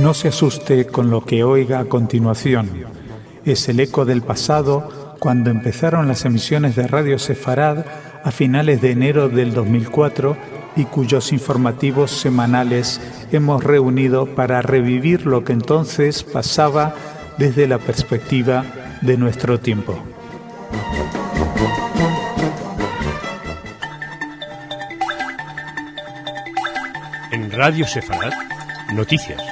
No se asuste con lo que oiga a continuación. Es el eco del pasado cuando empezaron las emisiones de Radio Sefarad a finales de enero del 2004 y cuyos informativos semanales hemos reunido para revivir lo que entonces pasaba desde la perspectiva de nuestro tiempo. En Radio Sefarad, noticias.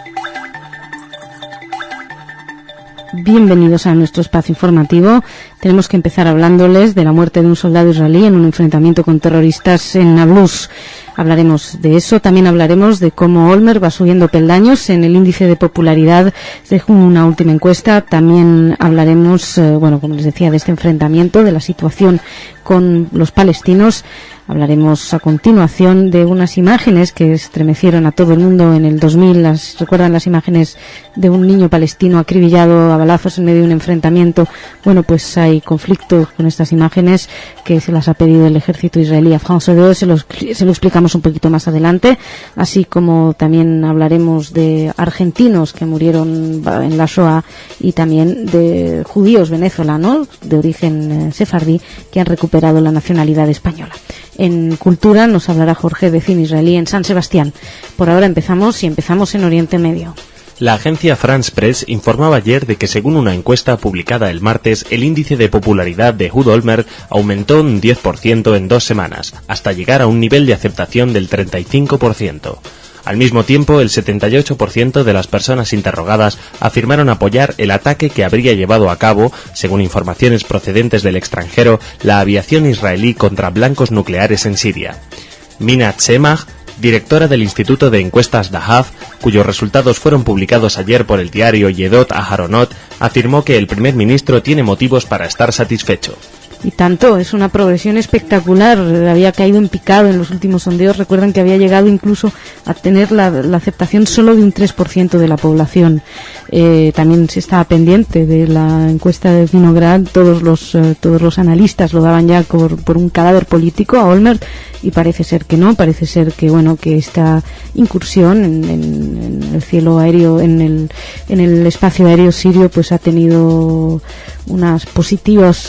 Bienvenidos a nuestro espacio informativo. Tenemos que empezar hablándoles de la muerte de un soldado israelí en un enfrentamiento con terroristas en Nablus. Hablaremos de eso. También hablaremos de cómo Olmert va subiendo peldaños en el índice de popularidad según una última encuesta. También hablaremos, como les decía, de este enfrentamiento, de la situación con los palestinos. Hablaremos a continuación de unas imágenes que estremecieron a todo el mundo en el 2000. ¿Recuerdan las imágenes de un niño palestino acribillado a balazos en medio de un enfrentamiento? Bueno, pues hay conflicto con estas imágenes que se las ha pedido el ejército israelí a France 2. Se lo explicamos un poquito más adelante. Así como también hablaremos de argentinos que murieron en la Shoah y también de judíos venezolanos de origen sefardí que han recuperado la nacionalidad española. En Cultura nos hablará Jorge de cine israelí en San Sebastián. Por ahora empezamos en Oriente Medio. La agencia France Press informaba ayer de que según una encuesta publicada el martes, el índice de popularidad de Ehud Olmert aumentó un 10% en 2 semanas, hasta llegar a un nivel de aceptación del 35%. Al mismo tiempo, el 78% de las personas interrogadas afirmaron apoyar el ataque que habría llevado a cabo, según informaciones procedentes del extranjero, la aviación israelí contra blancos nucleares en Siria. Mina Tzemach, directora del Instituto de Encuestas Dahav, cuyos resultados fueron publicados ayer por el diario Yedot Aharonot, afirmó que el primer ministro tiene motivos para estar satisfecho. Y tanto, es una progresión espectacular. Había caído en picado en los últimos sondeos. Recuerdan que había llegado incluso a tener la aceptación solo de un 3% de la población. También se estaba pendiente de la encuesta de Vinograd. Todos los analistas lo daban ya por un cadáver político a Olmert, y parece ser que no. Parece ser que que esta incursión en el cielo aéreo, en el espacio aéreo sirio, pues ha tenido unas positivas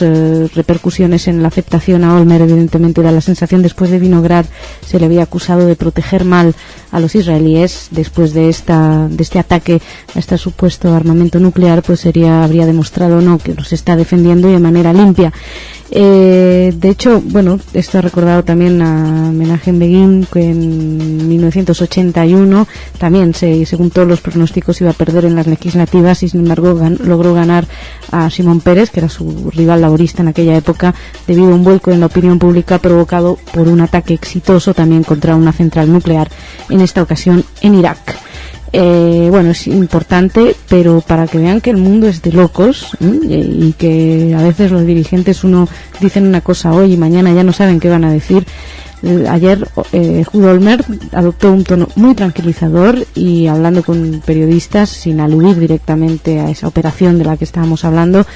repercusiones en la aceptación a Olmert. Evidentemente da la sensación, después de Vinograd se le había acusado de proteger mal a los israelíes. Después de este ataque a este supuesto armamento nuclear, pues habría demostrado que los está defendiendo y de manera limpia. De hecho, esto ha recordado también a Menachem Begin, que en 1981 también, según todos los pronósticos, iba a perder en las legislativas, y sin embargo logró ganar a Shimon Peres, que era su rival laborista en aquella época, debido a un vuelco en la opinión pública provocado por un ataque exitoso también contra una central nuclear, en esta ocasión en Irak. Es importante, pero para que vean que el mundo es de locos, y que a veces los dirigentes dicen una cosa hoy y mañana ya no saben qué van a decir. Ayer Ehud Olmert adoptó un tono muy tranquilizador, y hablando con periodistas, sin aludir directamente a esa operación de la que estábamos hablando,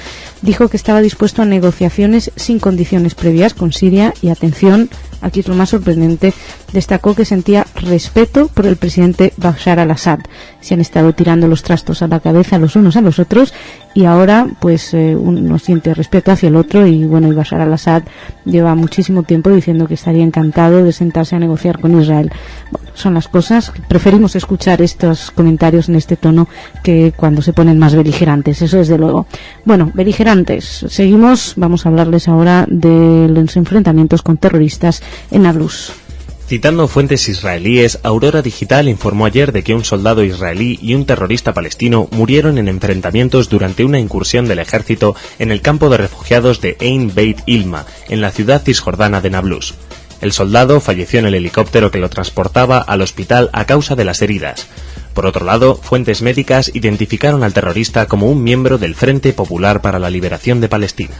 dijo que estaba dispuesto a negociaciones sin condiciones previas con Siria, y atención, aquí es lo más sorprendente, destacó que sentía respeto por el presidente Bashar al-Assad. Se han estado tirando los trastos a la cabeza los unos a los otros, y ahora uno siente respeto hacia el otro, y Bashar al-Assad lleva muchísimo tiempo diciendo que estaría encantado de sentarse a negociar con Israel. Son las cosas. Preferimos escuchar estos comentarios en este tono que cuando se ponen más beligerantes, eso desde luego. Beligerantes, seguimos. Vamos a hablarles ahora de los enfrentamientos con terroristas en Nablus. Citando fuentes israelíes, Aurora Digital informó ayer de que un soldado israelí y un terrorista palestino murieron en enfrentamientos durante una incursión del ejército en el campo de refugiados de Ein Beit Ilma, en la ciudad cisjordana de Nablus. El soldado falleció en el helicóptero que lo transportaba al hospital a causa de las heridas. Por otro lado, fuentes médicas identificaron al terrorista como un miembro del Frente Popular para la Liberación de Palestina.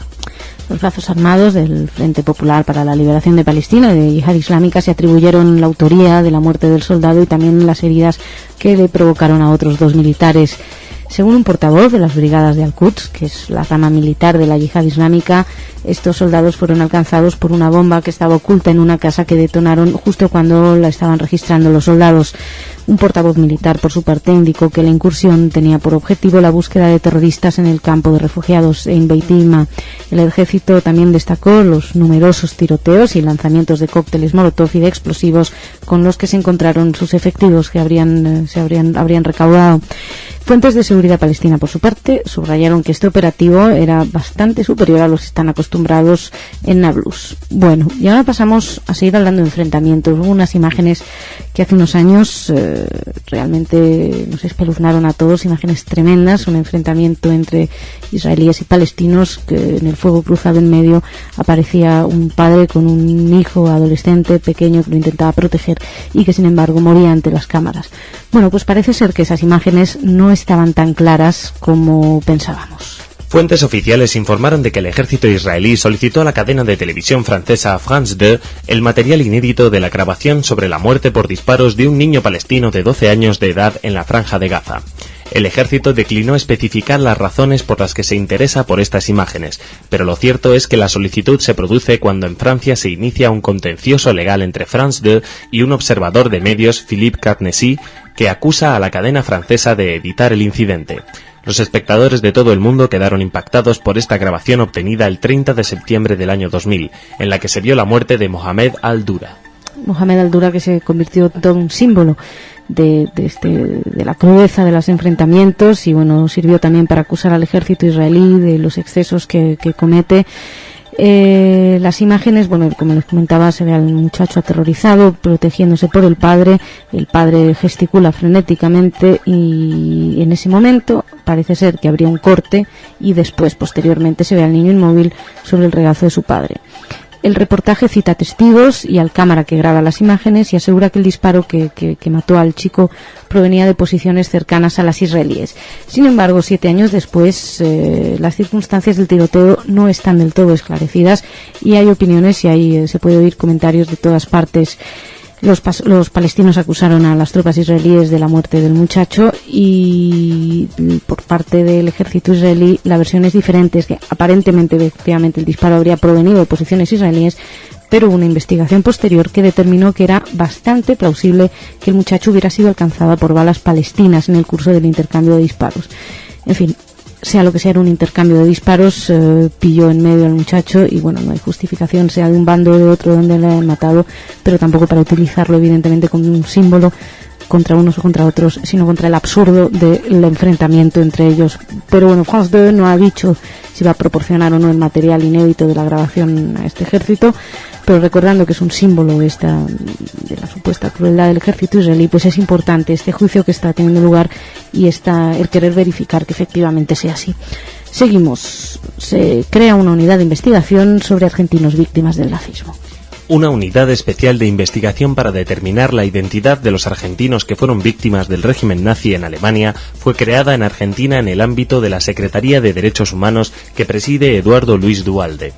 Los brazos armados del Frente Popular para la Liberación de Palestina y de Yihad Islámica se atribuyeron la autoría de la muerte del soldado y también las heridas que le provocaron a otros 2 militares. Según un portavoz de las brigadas de Al-Quds, que es la rama militar de la yihad islámica, estos soldados fueron alcanzados por una bomba que estaba oculta en una casa que detonaron justo cuando la estaban registrando los soldados. Un portavoz militar, por su parte, indicó que la incursión tenía por objetivo la búsqueda de terroristas en el campo de refugiados en Beit Ima. El ejército también destacó los numerosos tiroteos y lanzamientos de cócteles molotov y de explosivos con los que se encontraron sus efectivos que habrían recaudado. Fuentes de seguridad palestina, por su parte, subrayaron que este operativo era bastante superior a los que están acostumbrados en Nablus. Bueno, y ahora pasamos a seguir hablando de enfrentamientos. Hubo unas imágenes que hace unos años realmente nos espeluznaron a todos, imágenes tremendas, un enfrentamiento entre israelíes y palestinos, que en el fuego cruzado en medio aparecía un padre con un hijo adolescente pequeño que lo intentaba proteger y que sin embargo moría ante las cámaras. Bueno, pues parece ser que esas imágenes no estaban tan claras como pensábamos. Fuentes oficiales informaron de que el ejército israelí solicitó a la cadena de televisión francesa France 2 el material inédito de la grabación sobre la muerte por disparos de un niño palestino de 12 años de edad en la franja de Gaza. El ejército declinó especificar las razones por las que se interesa por estas imágenes, pero lo cierto es que la solicitud se produce cuando en Francia se inicia un contencioso legal entre France 2 y un observador de medios, Philippe Carnegie, que acusa a la cadena francesa de editar el incidente. Los espectadores de todo el mundo quedaron impactados por esta grabación obtenida el 30 de septiembre del año 2000, en la que se vio la muerte de Mohamed al-Dura. Mohamed al-Dura, que se convirtió en todo un símbolo de la crudeza de los enfrentamientos y bueno, sirvió también para acusar al ejército israelí de los excesos que comete. Las imágenes, bueno, como les comentaba, se ve al muchacho aterrorizado, protegiéndose por el padre gesticula frenéticamente y en ese momento parece ser que habría un corte y después, posteriormente, se ve al niño inmóvil sobre el regazo de su padre. El reportaje cita testigos y al cámara que graba las imágenes y asegura que el disparo que mató al chico provenía de posiciones cercanas a las israelíes. Sin embargo, 7 años después, las circunstancias del tiroteo no están del todo esclarecidas y hay opiniones y se puede oír comentarios de todas partes. Los palestinos acusaron a las tropas israelíes de la muerte del muchacho y por parte del ejército israelí la versión es diferente, es que aparentemente, efectivamente, el disparo habría provenido de posiciones israelíes, pero hubo una investigación posterior que determinó que era bastante plausible que el muchacho hubiera sido alcanzado por balas palestinas en el curso del intercambio de disparos. En fin, sea lo que sea, era un intercambio de disparos, pilló en medio al muchacho y bueno, no hay justificación, sea de un bando o de otro donde le hayan matado, pero tampoco para utilizarlo evidentemente como un símbolo contra unos o contra otros, sino contra el absurdo del enfrentamiento entre ellos. Pero bueno, France 2 no ha dicho si va a proporcionar o no el material inédito de la grabación a este ejército, pero recordando que es un símbolo de la supuesta crueldad del ejército israelí, pues es importante este juicio que está teniendo lugar y el querer verificar que efectivamente sea así. Seguimos. Se crea una unidad de investigación sobre argentinos víctimas del nazismo. Una unidad especial de investigación para determinar la identidad de los argentinos que fueron víctimas del régimen nazi en Alemania fue creada en Argentina en el ámbito de la Secretaría de Derechos Humanos que preside Eduardo Luis Duhalde.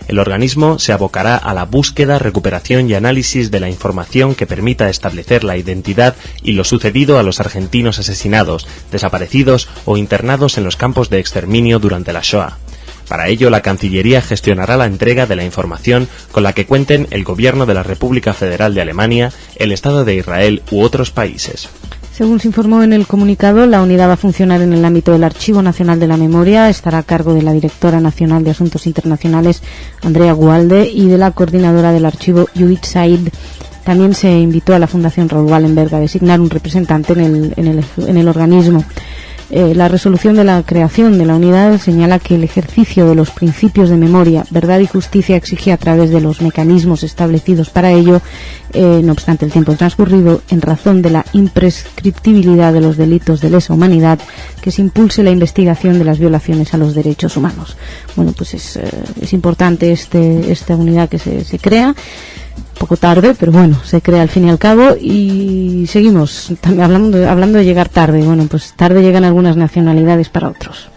El organismo se abocará a la búsqueda, recuperación y análisis de la información que permita establecer la identidad y lo sucedido a los argentinos asesinados, desaparecidos o internados en los campos de exterminio durante la Shoah. Para ello, la Cancillería gestionará la entrega de la información con la que cuenten el Gobierno de la República Federal de Alemania, el Estado de Israel u otros países. Según se informó en el comunicado, la unidad va a funcionar en el ámbito del Archivo Nacional de la Memoria, estará a cargo de la Directora Nacional de Asuntos Internacionales, Andrea Gualde, y de la Coordinadora del Archivo, Judith Said. También se invitó a la Fundación Raoul Wallenberg a designar un representante en el organismo. La resolución de la creación de la unidad señala que el ejercicio de los principios de memoria, verdad y justicia exige a través de los mecanismos establecidos para ello, no obstante el tiempo transcurrido, en razón de la imprescriptibilidad de los delitos de lesa humanidad, que se impulse la investigación de las violaciones a los derechos humanos. Bueno, pues es importante esta unidad que se crea. Poco tarde, pero bueno, se crea al fin y al cabo y seguimos hablando de llegar tarde. Bueno, pues tarde llegan algunas nacionalidades para otros.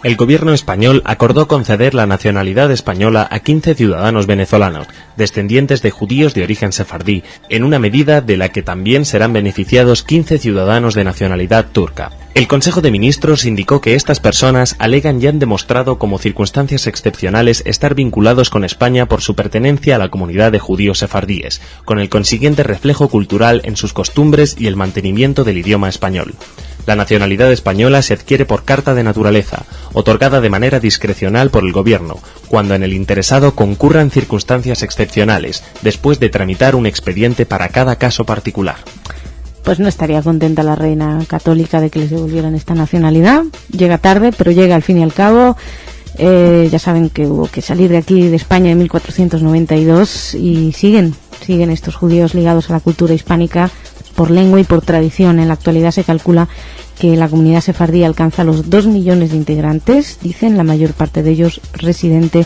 El gobierno español acordó conceder la nacionalidad española a 15 ciudadanos venezolanos, descendientes de judíos de origen sefardí, en una medida de la que también serán beneficiados 15 ciudadanos de nacionalidad turca. El Consejo de Ministros indicó que estas personas alegan y han demostrado como circunstancias excepcionales estar vinculados con España por su pertenencia a la comunidad de judíos sefardíes, con el consiguiente reflejo cultural en sus costumbres y el mantenimiento del idioma español. La nacionalidad española se adquiere por carta de naturaleza, otorgada de manera discrecional por el Gobierno, cuando en el interesado concurran circunstancias excepcionales, después de tramitar un expediente para cada caso particular. Pues no estaría contenta la reina católica de que les devolvieran esta nacionalidad. Llega tarde, pero llega al fin y al cabo. Ya saben que hubo que salir de aquí, de España, en 1492, y siguen estos judíos ligados a la cultura hispánica por lengua y por tradición. En la actualidad se calcula que la comunidad sefardí alcanza los 2 millones de integrantes, dicen, la mayor parte de ellos residente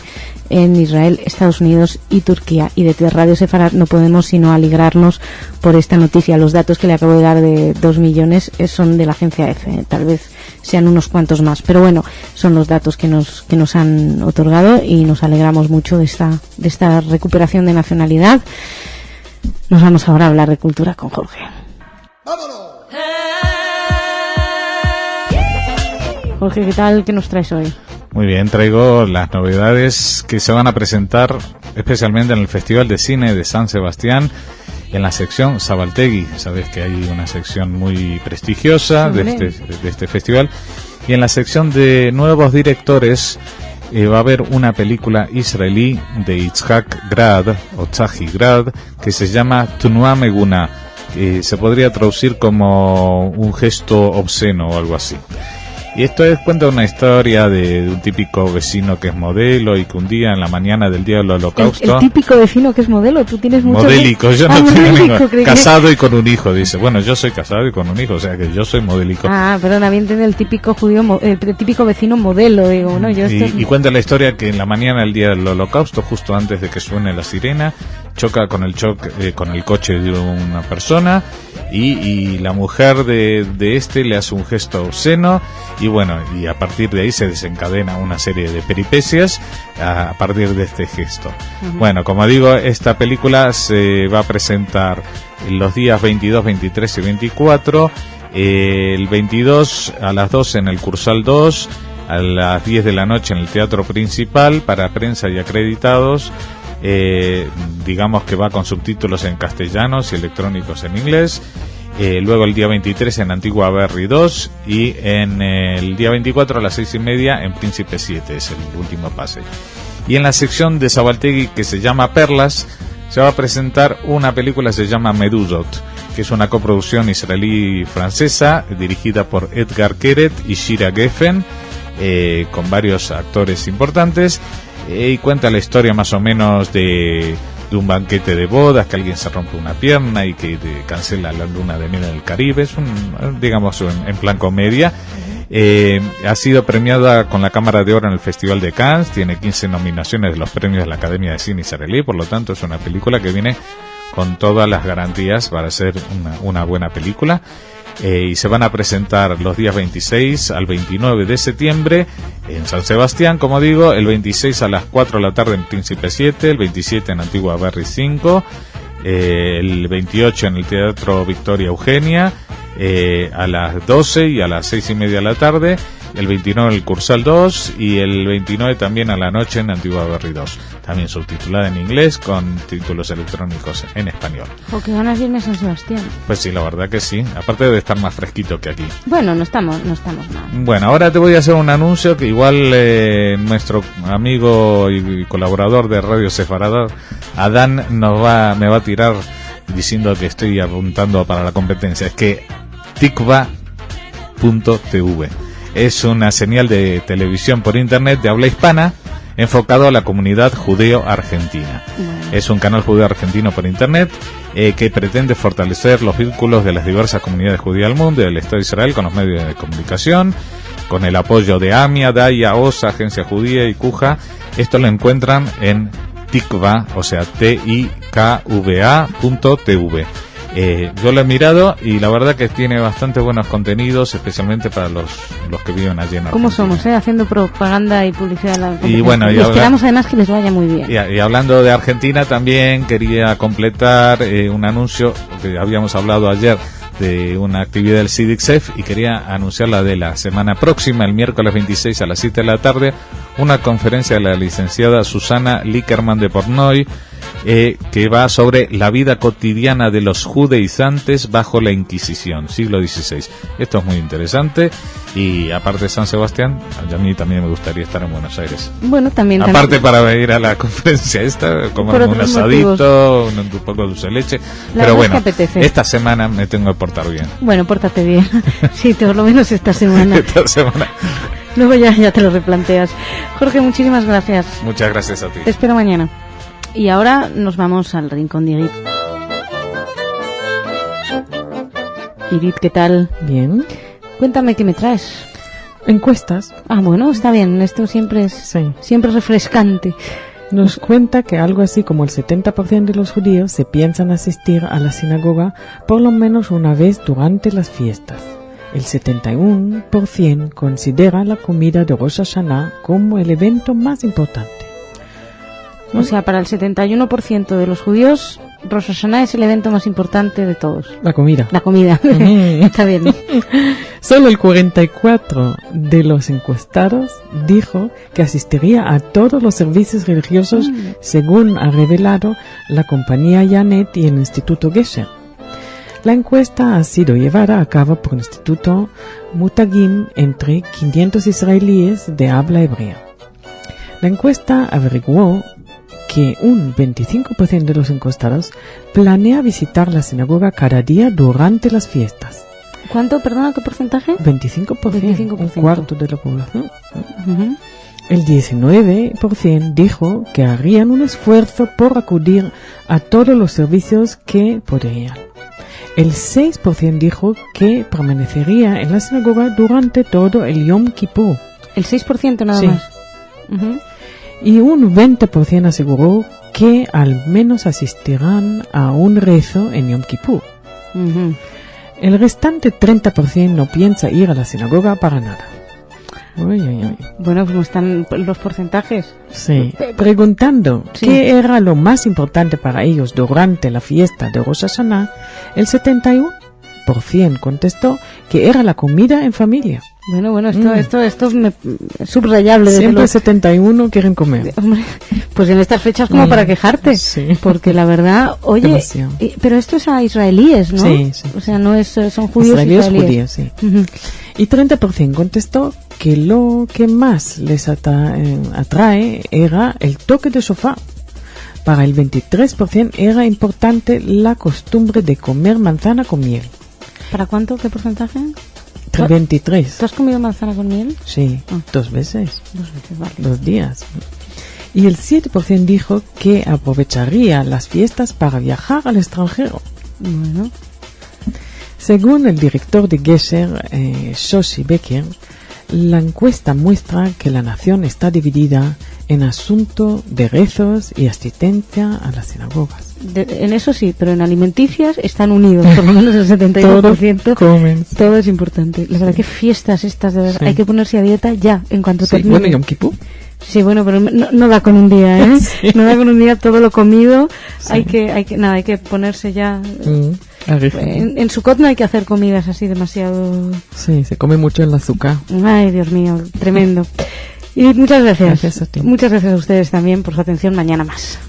en Israel, Estados Unidos y Turquía. Y desde Radio Sefarad no podemos sino alegrarnos por esta noticia. Los datos que le acabo de dar de 2 millones son de la agencia EFE, tal vez sean unos cuantos más, pero bueno, son los datos que nos han otorgado y nos alegramos mucho de esta recuperación de nacionalidad. Nos vamos ahora a hablar de cultura con Jorge. ¡Vámonos! Jorge, ¿qué tal? ¿Qué nos traes hoy? Muy bien, traigo las novedades que se van a presentar especialmente en el Festival de Cine de San Sebastián, en la sección Zabaltegui. Sabes que hay una sección muy prestigiosa de este festival. Y en la sección de nuevos directores va a haber una película israelí de Yitzhak Grad, o Tzahi Grad, que se llama Tunua Meguna, que se podría traducir como un gesto obsceno o algo así. Y esto cuenta una historia de un típico vecino que es modelo y que un día en la mañana del día del Holocausto... El típico vecino que es modelo, tú tienes mucho... Modélico, yo no tengo ningún... Casado y con un hijo, dice. Bueno, yo soy casado y con un hijo, o sea que yo soy modélico. Ah, perdón, había entendido el típico judío, el típico vecino modelo, digo, ¿no? Y cuenta la historia que en la mañana del día del Holocausto, justo antes de que suene la sirena, choca con el coche de una persona y la mujer de este le hace un gesto obsceno y bueno, y a partir de ahí se desencadena una serie de peripecias a partir de este gesto. Uh-huh. Bueno, como digo, esta película se va a presentar los días 22, 23 y 24, el 22 a las 12 en el Cursal 2, a las 10 de la noche en el Teatro Principal para prensa y acreditados. Digamos que va con subtítulos en castellanos y electrónicos en inglés. Luego el día 23 en Antigua Berry 2 y en el día 24 a las 6:30 en Príncipe 7, es el último pase. Y en la sección de Zabaltegui, que se llama Perlas, se va a presentar una película que se llama Meduzot, que es una coproducción israelí-francesa dirigida por Edgar Keret y Shira Geffen, con varios actores importantes, y cuenta la historia más o menos de un banquete de bodas, que alguien se rompe una pierna y que cancela la luna de miel en el Caribe. Es digamos en plan comedia. Ha sido premiada con la Cámara de Oro en el Festival de Cannes, tiene 15 nominaciones de los premios de la Academia de Cine israelí, por lo tanto es una película que viene con todas las garantías para ser una buena película. Y se van a presentar los días 26 al 29 de septiembre en San Sebastián, como digo, el 26 a las 4 de la tarde en Príncipe 7, el 27 en Antigua Berry 5, el 28 en el Teatro Victoria Eugenia, a las 12 y a las 6:30 de la tarde, el 29 en el Cursal 2 y el 29 también a la noche en Antigua Berry 2, también subtitulada en inglés con títulos electrónicos en español. ¿O qué ganas de irme a San Sebastián? Pues sí, la verdad que sí, aparte de estar más fresquito que aquí. Bueno, no estamos mal. Bueno, ahora te voy a hacer un anuncio que igual nuestro amigo y colaborador de Radio Sefarad, Adán, me va a tirar diciendo que estoy apuntando para la competencia. Es que tikva.tv es una señal de televisión por internet de habla hispana enfocado a la comunidad judeo-argentina. Es un canal judeo-argentino por internet que pretende fortalecer los vínculos de las diversas comunidades judías del mundo y del Estado de Israel con los medios de comunicación, con el apoyo de AMIA, DAIA, OSA, Agencia Judía y CUJA. Esto lo encuentran en Tikva, o sea, tikva.tv. Yo lo he mirado y la verdad que tiene bastante buenos contenidos, especialmente para los que viven allí en Argentina. ¿Cómo somos, haciendo propaganda y publicidad? Y bueno, y esperamos además que les vaya muy bien. Y hablando de Argentina, también quería completar un anuncio que habíamos hablado ayer de una actividad del CIDICSEF y quería anunciarla de la semana próxima, el miércoles 26 a las 7 de la tarde, una conferencia de la licenciada Susana Lickerman de Portnoy, que va sobre la vida cotidiana de los judaizantes bajo la Inquisición, siglo XVI. Esto es muy interesante y aparte de San Sebastián, a mí también me gustaría estar en Buenos Aires. Bueno, también. Aparte para ir a la conferencia esta, comer un asadito, un poco de dulce de leche. Pero bueno, esta semana me tengo que portar bien. Bueno, pórtate bien. Sí, por lo menos esta semana. Esta semana. Luego ya te lo replanteas. Jorge, muchísimas gracias. Muchas gracias a ti. Te espero mañana. Y ahora nos vamos al rincón de Irit. Irit, ¿qué tal? Bien. Cuéntame qué me traes. Encuestas. Ah, bueno, está bien. Esto siempre es siempre refrescante. Nos cuenta que algo así como el 70% de los judíos se piensan asistir a la sinagoga por lo menos una vez durante las fiestas. El 71% considera la comida de Rosh Hashanah como el evento más importante. O sea, para el 71% de los judíos, Rosh Hashanah es el evento más importante de todos. La comida. La comida. Está bien. Solo el 44% de los encuestados dijo que asistiría a todos los servicios religiosos, según ha revelado la compañía Yanet y el Instituto Gesher. La encuesta ha sido llevada a cabo por el Instituto Mutagim entre 500 israelíes de habla hebrea. La encuesta averiguó que un 25% de los encuestados planea visitar la sinagoga cada día durante las fiestas. ¿Cuánto? Perdona, ¿qué porcentaje? 25%, un cuarto de la población. El 19% dijo que harían un esfuerzo por acudir a todos los servicios que podrían. El 6% dijo que permanecería en la sinagoga durante todo el Yom Kippur. ¿El 6% nada más? Y un 20% aseguró que al menos asistirán a un rezo en Yom Kippur. El restante 30% no piensa ir a la sinagoga para nada. Bueno, ¿cómo están los porcentajes? Sí. Preguntando qué era lo más importante para ellos durante la fiesta de Rosh Hashanah, el 71% contestó que era la comida en familia. Bueno, esto es subrayable. Siempre 71 quieren comer. Hombre, pues en estas fechas como para quejarte. Sí. Porque la verdad, oye, pero esto es a israelíes, ¿no? Sí. O sea, no es, son judíos israelíes. Judíos, sí. Y 30% contestó que lo que más les atrae era el toque de shofar. Para el 23% era importante la costumbre de comer manzana con miel. ¿Para cuánto? ¿Qué porcentaje? 23. ¿Tú has comido manzana con miel? Sí, 2 veces. 2 veces, vale. 2 días. Y el 7% dijo que aprovecharía las fiestas para viajar al extranjero. Bueno. Según el director de Gesher, Shoshi Becker, la encuesta muestra que la nación está dividida en asunto de rezos y asistencia a las sinagogas. En eso sí, pero en alimenticias están unidos, por lo menos el 72%. Comen. Todo es importante. La verdad que fiestas estas, de verdad, hay que ponerse a dieta ya, en cuanto termine. Bueno, Yom Kippur. Sí, bueno, pero no da con un día, ¿eh? Sí. No da con un día todo lo comido. Sí. Hay que ponerse ya. En Sukkot no hay que hacer comidas así demasiado. Sí, se come mucho el azúcar. Ay, Dios mío, tremendo. Y muchas gracias. Gracias a ti. Muchas gracias a ustedes también por su atención. Mañana más.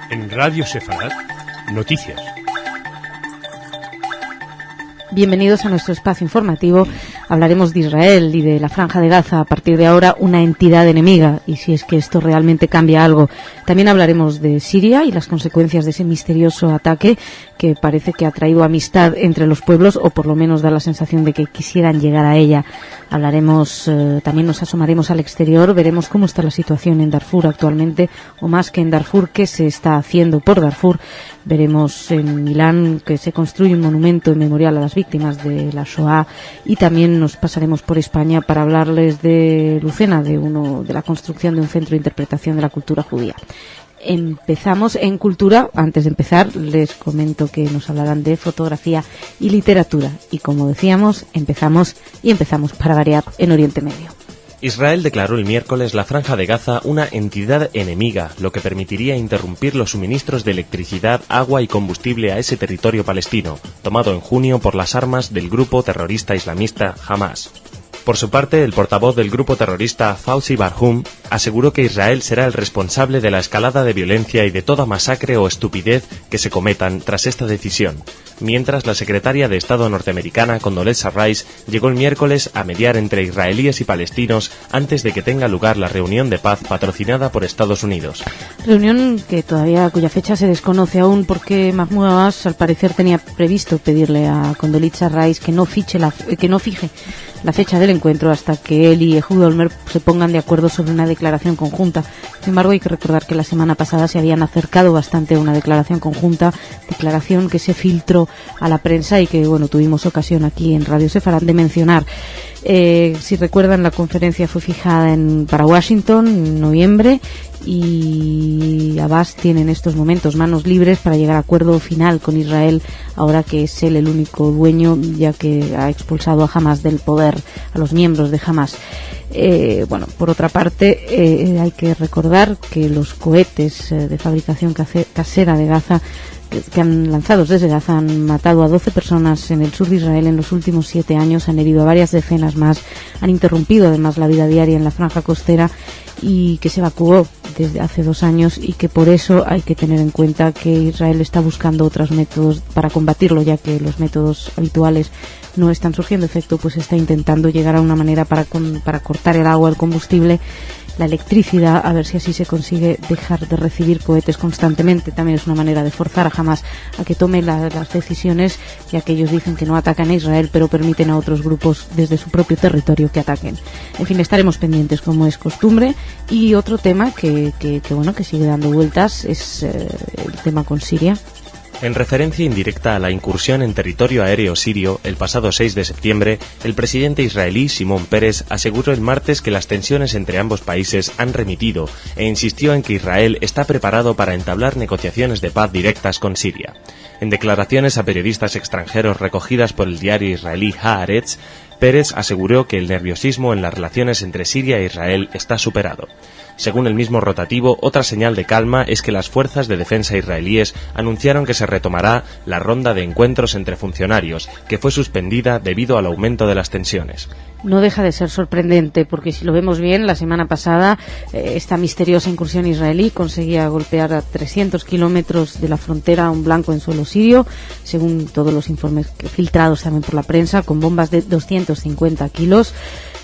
En Radio Sefarad, noticias. Bienvenidos a nuestro espacio informativo. Hablaremos de Israel y de la Franja de Gaza, a partir de ahora una entidad enemiga, y si es que esto realmente cambia algo. También hablaremos de Siria y las consecuencias de ese misterioso ataque que parece que ha traído amistad entre los pueblos, o por lo menos da la sensación de que quisieran llegar a ella. Hablaremos, también nos asomaremos al exterior, veremos cómo está la situación en Darfur actualmente, o más que en Darfur, qué se está haciendo por Darfur. Veremos en Milán que se construye un monumento en memorial a las víctimas de la Shoah, y también nos pasaremos por España para hablarles de Lucena, de la construcción de un centro de interpretación de la cultura judía. empezamos en cultura. Antes de empezar, les comento que nos hablarán de fotografía y literatura. Y como decíamos, empezamos para variar en Oriente Medio. Israel declaró el miércoles la Franja de Gaza una entidad enemiga, lo que permitiría interrumpir los suministros de electricidad, agua y combustible a ese territorio palestino, tomado en junio por las armas del grupo terrorista islamista Hamas. Por su parte, el portavoz del grupo terrorista Fawzi Barhum aseguró que Israel será el responsable de la escalada de violencia y de toda masacre o estupidez que se cometan tras esta decisión, mientras la secretaria de Estado norteamericana Condoleezza Rice llegó el miércoles a mediar entre israelíes y palestinos antes de que tenga lugar la reunión de paz patrocinada por Estados Unidos. Reunión cuya fecha se desconoce aún porque Mahmoud Abbas al parecer tenía previsto pedirle a Condoleezza Rice que no fije la fecha del encuentro hasta que él y Ehud Olmert se pongan de acuerdo sobre una declaración conjunta. Sin embargo, hay que recordar que la semana pasada se habían acercado bastante a una declaración conjunta, declaración que se filtró a la prensa y que, tuvimos ocasión aquí en Radio Sefarad de mencionar. Si recuerdan, la conferencia fue fijada para Washington en noviembre y Abbas tiene en estos momentos manos libres para llegar a acuerdo final con Israel, ahora que es él el único dueño, ya que ha expulsado a Hamas del poder, a los miembros de Hamas. Por otra parte, hay que recordar que los cohetes de fabricación casera de Gaza que han lanzado desde Gaza han matado a 12 personas en el sur de Israel en los últimos 7 años, han herido a varias decenas más, han interrumpido además la vida diaria en la franja costera y que se evacuó desde hace 2 años y que por eso hay que tener en cuenta que Israel está buscando otros métodos para combatirlo, ya que los métodos habituales no están surgiendo efecto, pues está intentando llegar a una manera para cortar el agua, el combustible, la electricidad, a ver si así se consigue dejar de recibir cohetes constantemente. También es una manera de forzar a Hamas a que tome las decisiones, ya que ellos dicen que no atacan a Israel, pero permiten a otros grupos desde su propio territorio que ataquen. En fin, estaremos pendientes como es costumbre. Y otro tema que sigue dando vueltas es el tema con Siria. En referencia indirecta a la incursión en territorio aéreo sirio, el pasado 6 de septiembre, el presidente israelí Shimon Peres aseguró el martes que las tensiones entre ambos países han remitido e insistió en que Israel está preparado para entablar negociaciones de paz directas con Siria. En declaraciones a periodistas extranjeros recogidas por el diario israelí Haaretz, Peres aseguró que el nerviosismo en las relaciones entre Siria e Israel está superado. Según el mismo rotativo, otra señal de calma es que las fuerzas de defensa israelíes anunciaron que se retomará la ronda de encuentros entre funcionarios, que fue suspendida debido al aumento de las tensiones. No deja de ser sorprendente, porque si lo vemos bien, la semana pasada esta misteriosa incursión israelí conseguía golpear a 300 kilómetros de la frontera a un blanco en suelo sirio, según todos los informes filtrados también por la prensa, con bombas de 250 kilos.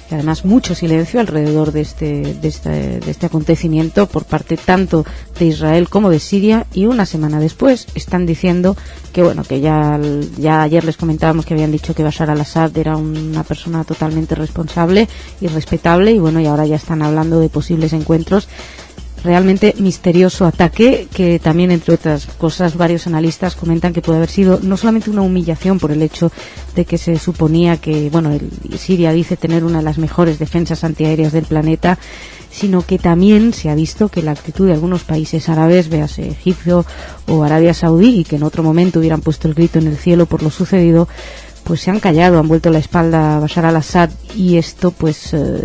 Y además mucho silencio alrededor de este acontecimiento por parte tanto de Israel como de Siria, y una semana después están diciendo que ya ayer les comentábamos que habían dicho que Bashar al-Assad era una persona totalmente responsable y respetable, y ahora ya están hablando de posibles encuentros. Realmente misterioso ataque que también, entre otras cosas, varios analistas comentan que puede haber sido no solamente una humillación por el hecho de que se suponía que, Siria dice tener una de las mejores defensas antiaéreas del planeta, sino que también se ha visto que la actitud de algunos países árabes, véase Egipto o Arabia Saudí, y que en otro momento hubieran puesto el grito en el cielo por lo sucedido, pues se han callado, han vuelto la espalda a Bashar al-Assad, y esto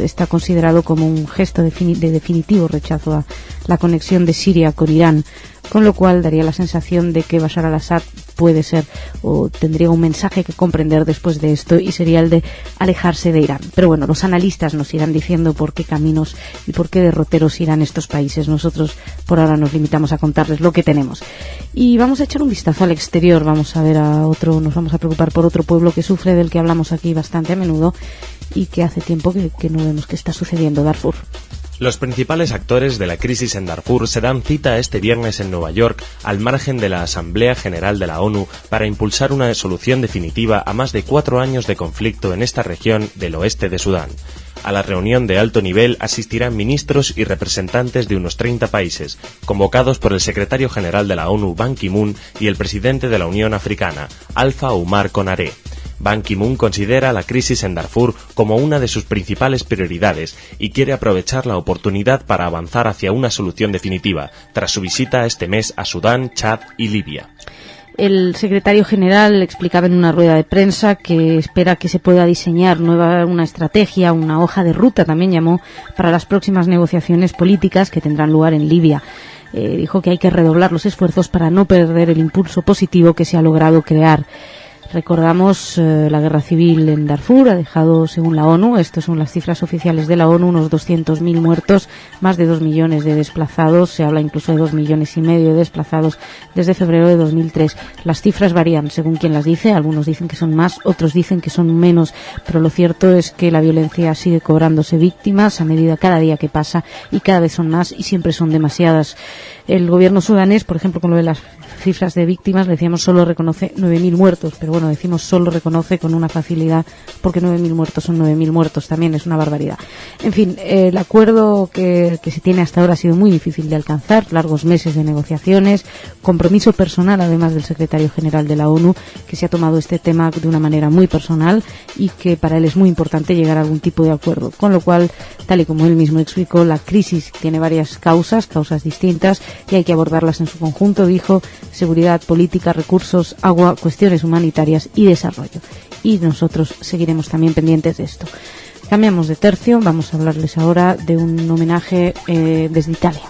está considerado como un gesto de definitivo rechazo a la conexión de Siria con Irán, con lo cual daría la sensación de que Bashar al-Assad puede ser o tendría un mensaje que comprender después de esto, y sería el de alejarse de Irán. Pero los analistas nos irán diciendo por qué caminos y por qué derroteros irán estos países. Nosotros por ahora nos limitamos a contarles lo que tenemos. Y vamos a echar un vistazo al exterior, nos vamos a preocupar por otro pueblo que sufre, del que hablamos aquí bastante a menudo y que hace tiempo que no vemos qué está sucediendo: Darfur. Los principales actores de la crisis en Darfur se dan cita este viernes en Nueva York, al margen de la Asamblea General de la ONU, para impulsar una solución definitiva a más de 4 años de conflicto en esta región del oeste de Sudán. A la reunión de alto nivel asistirán ministros y representantes de unos 30 países, convocados por el secretario general de la ONU, Ban Ki-moon, y el presidente de la Unión Africana, Alpha Oumar Konaré. Ban Ki-moon considera la crisis en Darfur como una de sus principales prioridades y quiere aprovechar la oportunidad para avanzar hacia una solución definitiva, tras su visita este mes a Sudán, Chad y Libia. El secretario general explicaba en una rueda de prensa que espera que se pueda diseñar una estrategia, una hoja de ruta, también llamó, para las próximas negociaciones políticas que tendrán lugar en Libia. Dijo que hay que redoblar los esfuerzos para no perder el impulso positivo que se ha logrado crear. Recordamos la guerra civil en Darfur ha dejado, según la ONU, estas son las cifras oficiales de la ONU, unos 200.000 muertos, más de 2 millones de desplazados, se habla incluso de 2,5 millones de desplazados desde febrero de 2003. Las cifras varían según quien las dice, algunos dicen que son más, otros dicen que son menos, pero lo cierto es que la violencia sigue cobrándose víctimas a medida cada día que pasa y cada vez son más y siempre son demasiadas. El gobierno sudanés, por ejemplo, con lo de las cifras de víctimas, decíamos solo reconoce 9.000 muertos, pero bueno, decimos solo reconoce con una facilidad porque 9.000 muertos son 9.000 muertos, también es una barbaridad. En fin, el acuerdo que se tiene hasta ahora ha sido muy difícil de alcanzar, largos meses de negociaciones, compromiso personal además del secretario general de la ONU, que se ha tomado este tema de una manera muy personal y que para él es muy importante llegar a algún tipo de acuerdo, con lo cual, tal y como él mismo explicó, la crisis tiene varias causas distintas y hay que abordarlas en su conjunto, dijo, seguridad, política, recursos, agua, cuestiones humanitarias y desarrollo. Y nosotros seguiremos también pendientes de esto. Cambiamos de tercio, vamos a hablarles ahora de un homenaje desde Italia.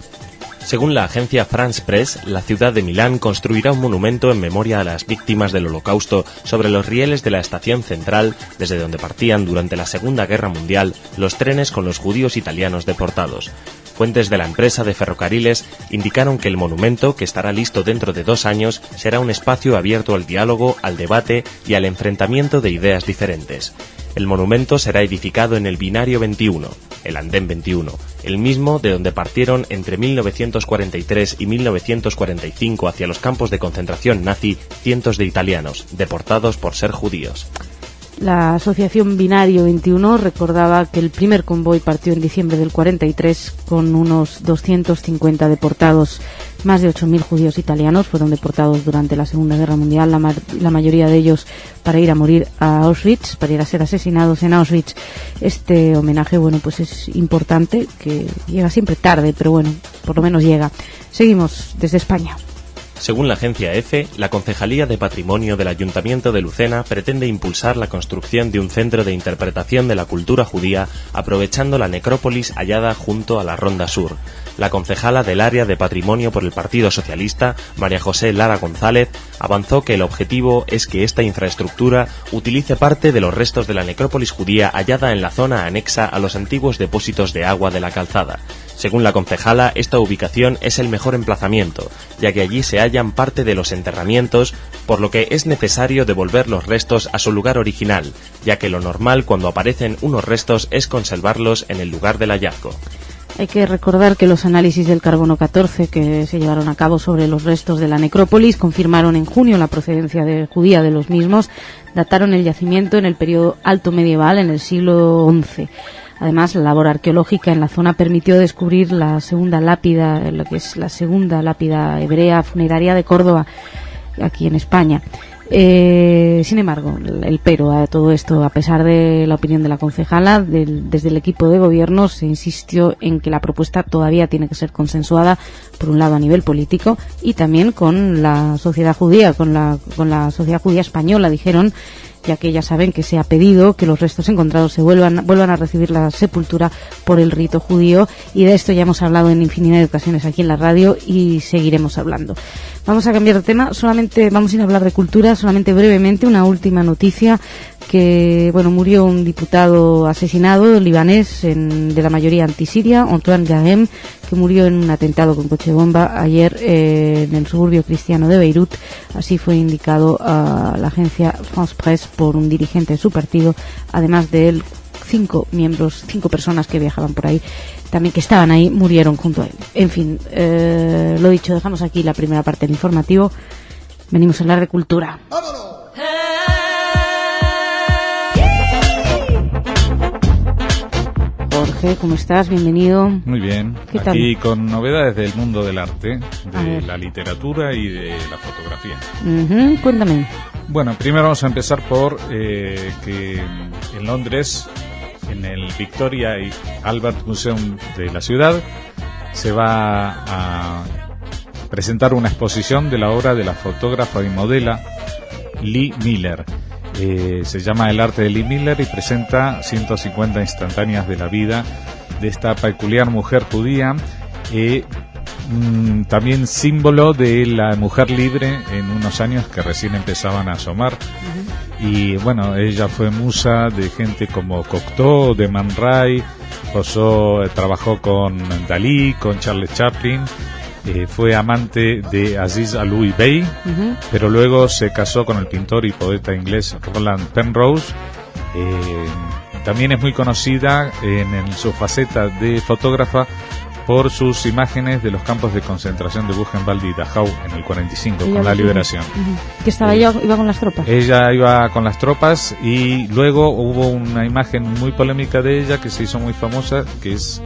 Según la agencia France Press, la ciudad de Milán construirá un monumento en memoria a las víctimas del Holocausto sobre los rieles de la estación central, desde donde partían durante la Segunda Guerra Mundial los trenes con los judíos italianos deportados. Fuentes de la empresa de ferrocarriles indicaron que el monumento, que estará listo dentro de 2 años, será un espacio abierto al diálogo, al debate y al enfrentamiento de ideas diferentes. El monumento será edificado en el binario 21, el andén 21, el mismo de donde partieron entre 1943 y 1945 hacia los campos de concentración nazi cientos de italianos, deportados por ser judíos. La asociación Binario 21 recordaba que el primer convoy partió en diciembre del 43 con unos 250 deportados. Más de 8.000 judíos italianos fueron deportados durante la Segunda Guerra Mundial, la mayoría de ellos para ir a morir a Auschwitz, para ir a ser asesinados en Auschwitz. Este homenaje, bueno, pues es importante, que llega siempre tarde, pero bueno, por lo menos llega. Seguimos desde España. Según la agencia EFE, la Concejalía de Patrimonio del Ayuntamiento de Lucena pretende impulsar la construcción de un centro de interpretación de la cultura judía aprovechando la necrópolis hallada junto a la Ronda Sur. La concejala del área de Patrimonio por el Partido Socialista, María José Lara González, avanzó que el objetivo es que esta infraestructura utilice parte de los restos de la necrópolis judía hallada en la zona anexa a los antiguos depósitos de agua de la calzada. Según la concejala, esta ubicación es el mejor emplazamiento, ya que allí se hallan parte de los enterramientos, por lo que es necesario devolver los restos a su lugar original, ya que lo normal cuando aparecen unos restos es conservarlos en el lugar del hallazgo. Hay que recordar que los análisis del carbono 14 que se llevaron a cabo sobre los restos de la necrópolis confirmaron en junio la procedencia judía de los mismos, dataron el yacimiento en el periodo alto medieval, en el siglo XI. Además, la labor arqueológica en la zona permitió descubrir la segunda lápida, lo que es la segunda lápida hebrea funeraria de Córdoba, aquí en España. Sin embargo, el pero a todo esto, a pesar de la opinión de la concejala, desde el equipo de gobierno se insistió en que la propuesta todavía tiene que ser consensuada, por un lado a nivel político y también con la sociedad judía, con la sociedad judía española, dijeron, ya que ya saben que se ha pedido que los restos encontrados se vuelvan a recibir la sepultura por el rito judío, y de esto ya hemos hablado en infinidad de ocasiones aquí en la radio y seguiremos hablando. Vamos a cambiar de tema, solamente vamos a ir a hablar de cultura, solamente brevemente, una última noticia, que murió un diputado asesinado libanés de la mayoría antisiria, Antoine Gahem, que murió en un atentado con coche bomba ayer en el suburbio cristiano de Beirut. Así fue indicado a la agencia France Press por un dirigente de su partido, además de él 5 personas que viajaban por ahí, también que estaban ahí, murieron junto a él. En fin, lo dicho, dejamos aquí la primera parte del informativo, venimos a hablar de cultura. ¡Vámonos! Jorge, ¿cómo estás? Bienvenido. Muy bien. ¿Qué tal? Aquí con novedades del mundo del arte, de la literatura y de la fotografía. Cuéntame. Bueno, primero vamos a empezar por que en Londres, en el Victoria y Albert Museum de la ciudad, se va a presentar una exposición de la obra de la fotógrafa y modela Lee Miller. Se llama El arte de Lee Miller y presenta 150 instantáneas de la vida de esta peculiar mujer judía, también símbolo de la mujer libre en unos años que recién empezaban a asomar. Y bueno, ella fue musa de gente como Cocteau, de Man Ray, trabajó con Dalí, con Charles Chaplin, fue amante de Aziz Aloui Bey, pero luego se casó con el pintor y poeta inglés Roland Penrose. También es muy conocida en su faceta de fotógrafa por sus imágenes de los campos de concentración de Buchenwald y Dachau en el 45, ella con la liberación. Que estaba ella iba con las tropas. Ella iba con las tropas y luego hubo una imagen muy polémica de ella que se hizo muy famosa, que es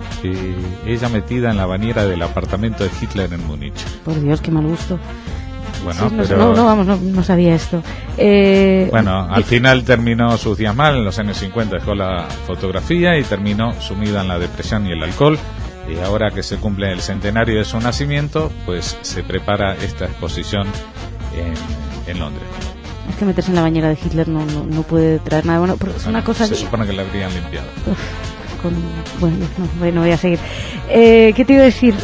ella metida en la bañera del apartamento de Hitler en Múnich. Por Dios, qué mal gusto. Bueno, sí, pero no sabía esto. Bueno, al final terminó sus días mal. En los años 50 dejó la fotografía y terminó sumida en la depresión y el alcohol. Y ahora que se cumple el centenario de su nacimiento, pues se prepara esta exposición en Londres. Es que meterse en la bañera de Hitler no puede traer nada bueno, pero es una cosa se supone que la habrían limpiado. Bueno, voy a seguir. ¿Qué te iba a decir?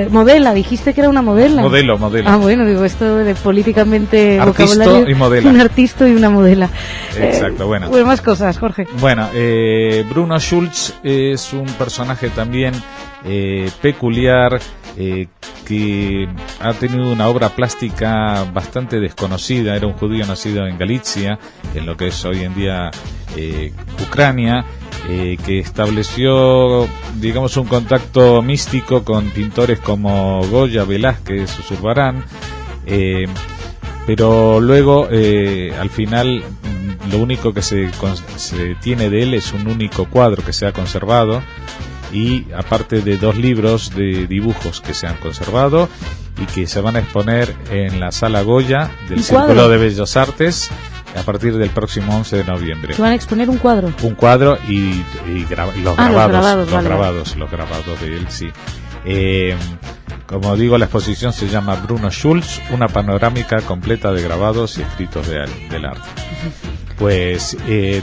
Modela, dijiste que era una modela. Modelo. Ah, bueno, digo, esto de políticamente artista vocabulario. Y modela. Un artista y una modela. Exacto, bueno. Más cosas, Jorge. Bueno, Bruno Schulz es un personaje también peculiar, que ha tenido una obra plástica bastante desconocida. Era un judío nacido en Galicia, en lo que es hoy en día Ucrania, que estableció, digamos, un contacto místico con pintores como Goya, Velázquez, Zurbarán, pero luego al final lo único que se tiene de él es un único cuadro que se ha conservado, y aparte de 2 libros de dibujos que se han conservado y que se van a exponer en la Sala Goya del Círculo de Bellas Artes a partir del próximo 11 de noviembre. ¿Se van a exponer un cuadro? Un cuadro y los grabados de él, sí. Como digo, la exposición se llama Bruno Schulz, una panorámica completa de grabados y escritos del arte. Pues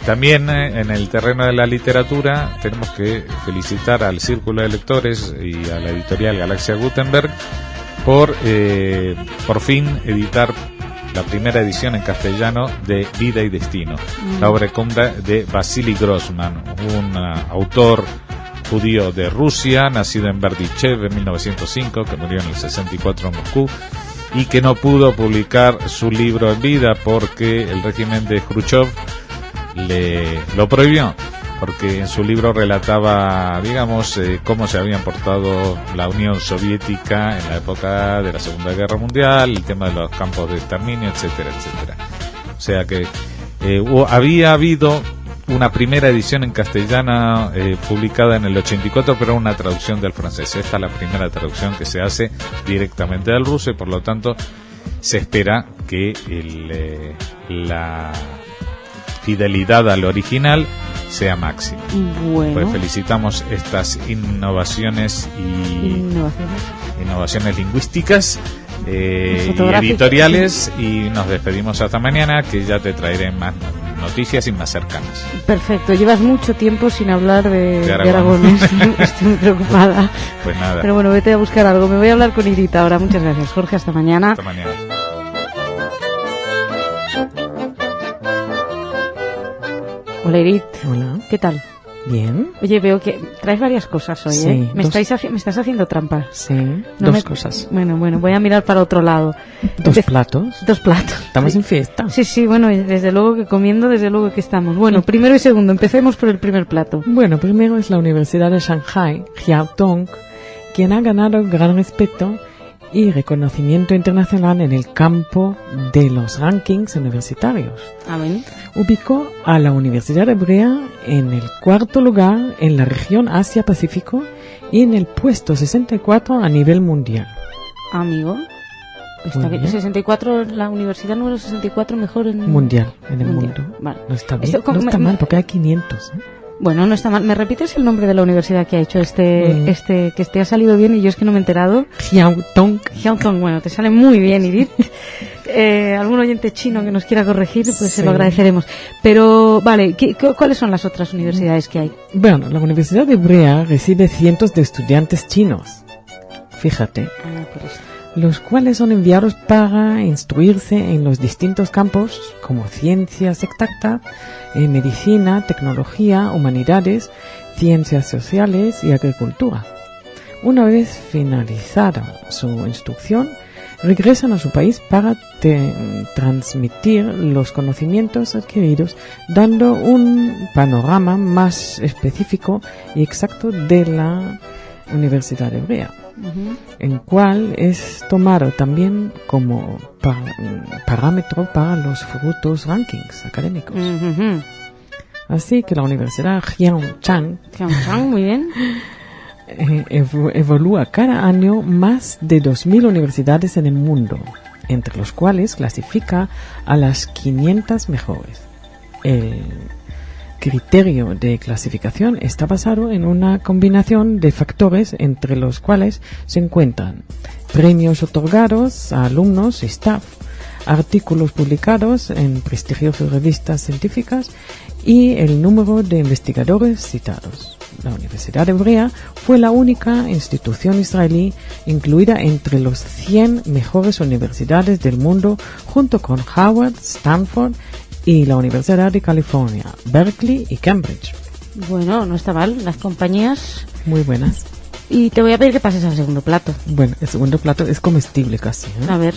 también en el terreno de la literatura tenemos que felicitar al Círculo de Lectores y a la editorial Galaxia Gutenberg por fin editar la primera edición en castellano de Vida y Destino, la obra cumbre de Vasily Grossman, un autor judío de Rusia, nacido en Berdichev en 1905, que murió en el 64 en Moscú, y que no pudo publicar su libro en vida porque el régimen de Khrushchev lo prohibió, porque en su libro relataba, digamos, cómo se habían portado la Unión Soviética en la época de la Segunda Guerra Mundial, el tema de los campos de exterminio, etcétera, etcétera. O sea que había habido una primera edición en castellano publicada en el 84, pero una traducción del francés. Esta es la primera traducción que se hace directamente del ruso y por lo tanto se espera que la fidelidad al original sea máxima. Bueno. Pues felicitamos estas innovaciones lingüísticas y editoriales, y nos despedimos hasta mañana, que ya te traeré más noticias y más cercanas. Perfecto, llevas mucho tiempo sin hablar de Aragones. Estoy muy preocupada. Pues nada. Pero bueno, vete a buscar algo. Me voy a hablar con Irita ahora. Muchas gracias, Jorge. Hasta mañana. Hasta mañana. Hola, Irit. Hola. ¿Qué tal? Bien. Oye, veo que traes varias cosas hoy, sí, ¿eh? Me estás haciendo trampas. Sí, dos cosas. Bueno, voy a mirar para otro lado. ¿Dos platos? Estamos en fiesta. Sí, bueno, desde luego que comiendo, desde luego que estamos. Bueno, primero y segundo, empecemos por el primer plato. Bueno, primero es la Universidad de Shanghai, Jiaotong, quien ha ganado gran respeto y reconocimiento internacional en el campo de los rankings universitarios. Ubicó a la Universidad Hebrea en el 4º lugar en la región Asia-Pacífico y en el puesto 64 a nivel mundial. Amigo. Está bien. 64, la universidad número 64 mejor en mundial, en el mundial. mundo. Vale. No está bien. Esto, No está mal, porque hay 500. Bueno, no está mal. ¿Me repites el nombre de la universidad que ha hecho que te ha salido bien y yo es que no me he enterado? Jiaotong. Jiaotong, bueno, te sale muy bien, Edith. Algún oyente chino que nos quiera corregir, pues Sí. se lo agradeceremos. Pero, vale, ¿cuáles son las otras universidades que hay? Bueno, la Universidad Hebrea recibe cientos de estudiantes chinos. Fíjate. Los cuales son enviados para instruirse en los distintos campos como ciencias exactas, medicina, tecnología, humanidades, ciencias sociales y agricultura. Una vez finalizada su instrucción, regresan a su país para transmitir los conocimientos adquiridos, dando un panorama más específico y exacto de la Universidad Hebrea. En cual es tomado también como parámetro para los futuros rankings académicos. Así que la Universidad Jiaotong Muy bien. evalúa cada año más de 2.000 universidades en el mundo, entre los cuales clasifica a las 500 mejores. El criterio de clasificación está basado en una combinación de factores entre los cuales se encuentran premios otorgados a alumnos y staff, artículos publicados en prestigiosas revistas científicas y el número de investigadores citados. La Universidad Hebrea fue la única institución israelí incluida entre los 100 mejores universidades del mundo, junto con Harvard, Stanford y la Universidad de California, Berkeley y Cambridge. Bueno, no está mal, las compañías. Muy buenas. Y te voy a pedir que pases al segundo plato. Bueno, el segundo plato es comestible casi, ¿eh? A ver.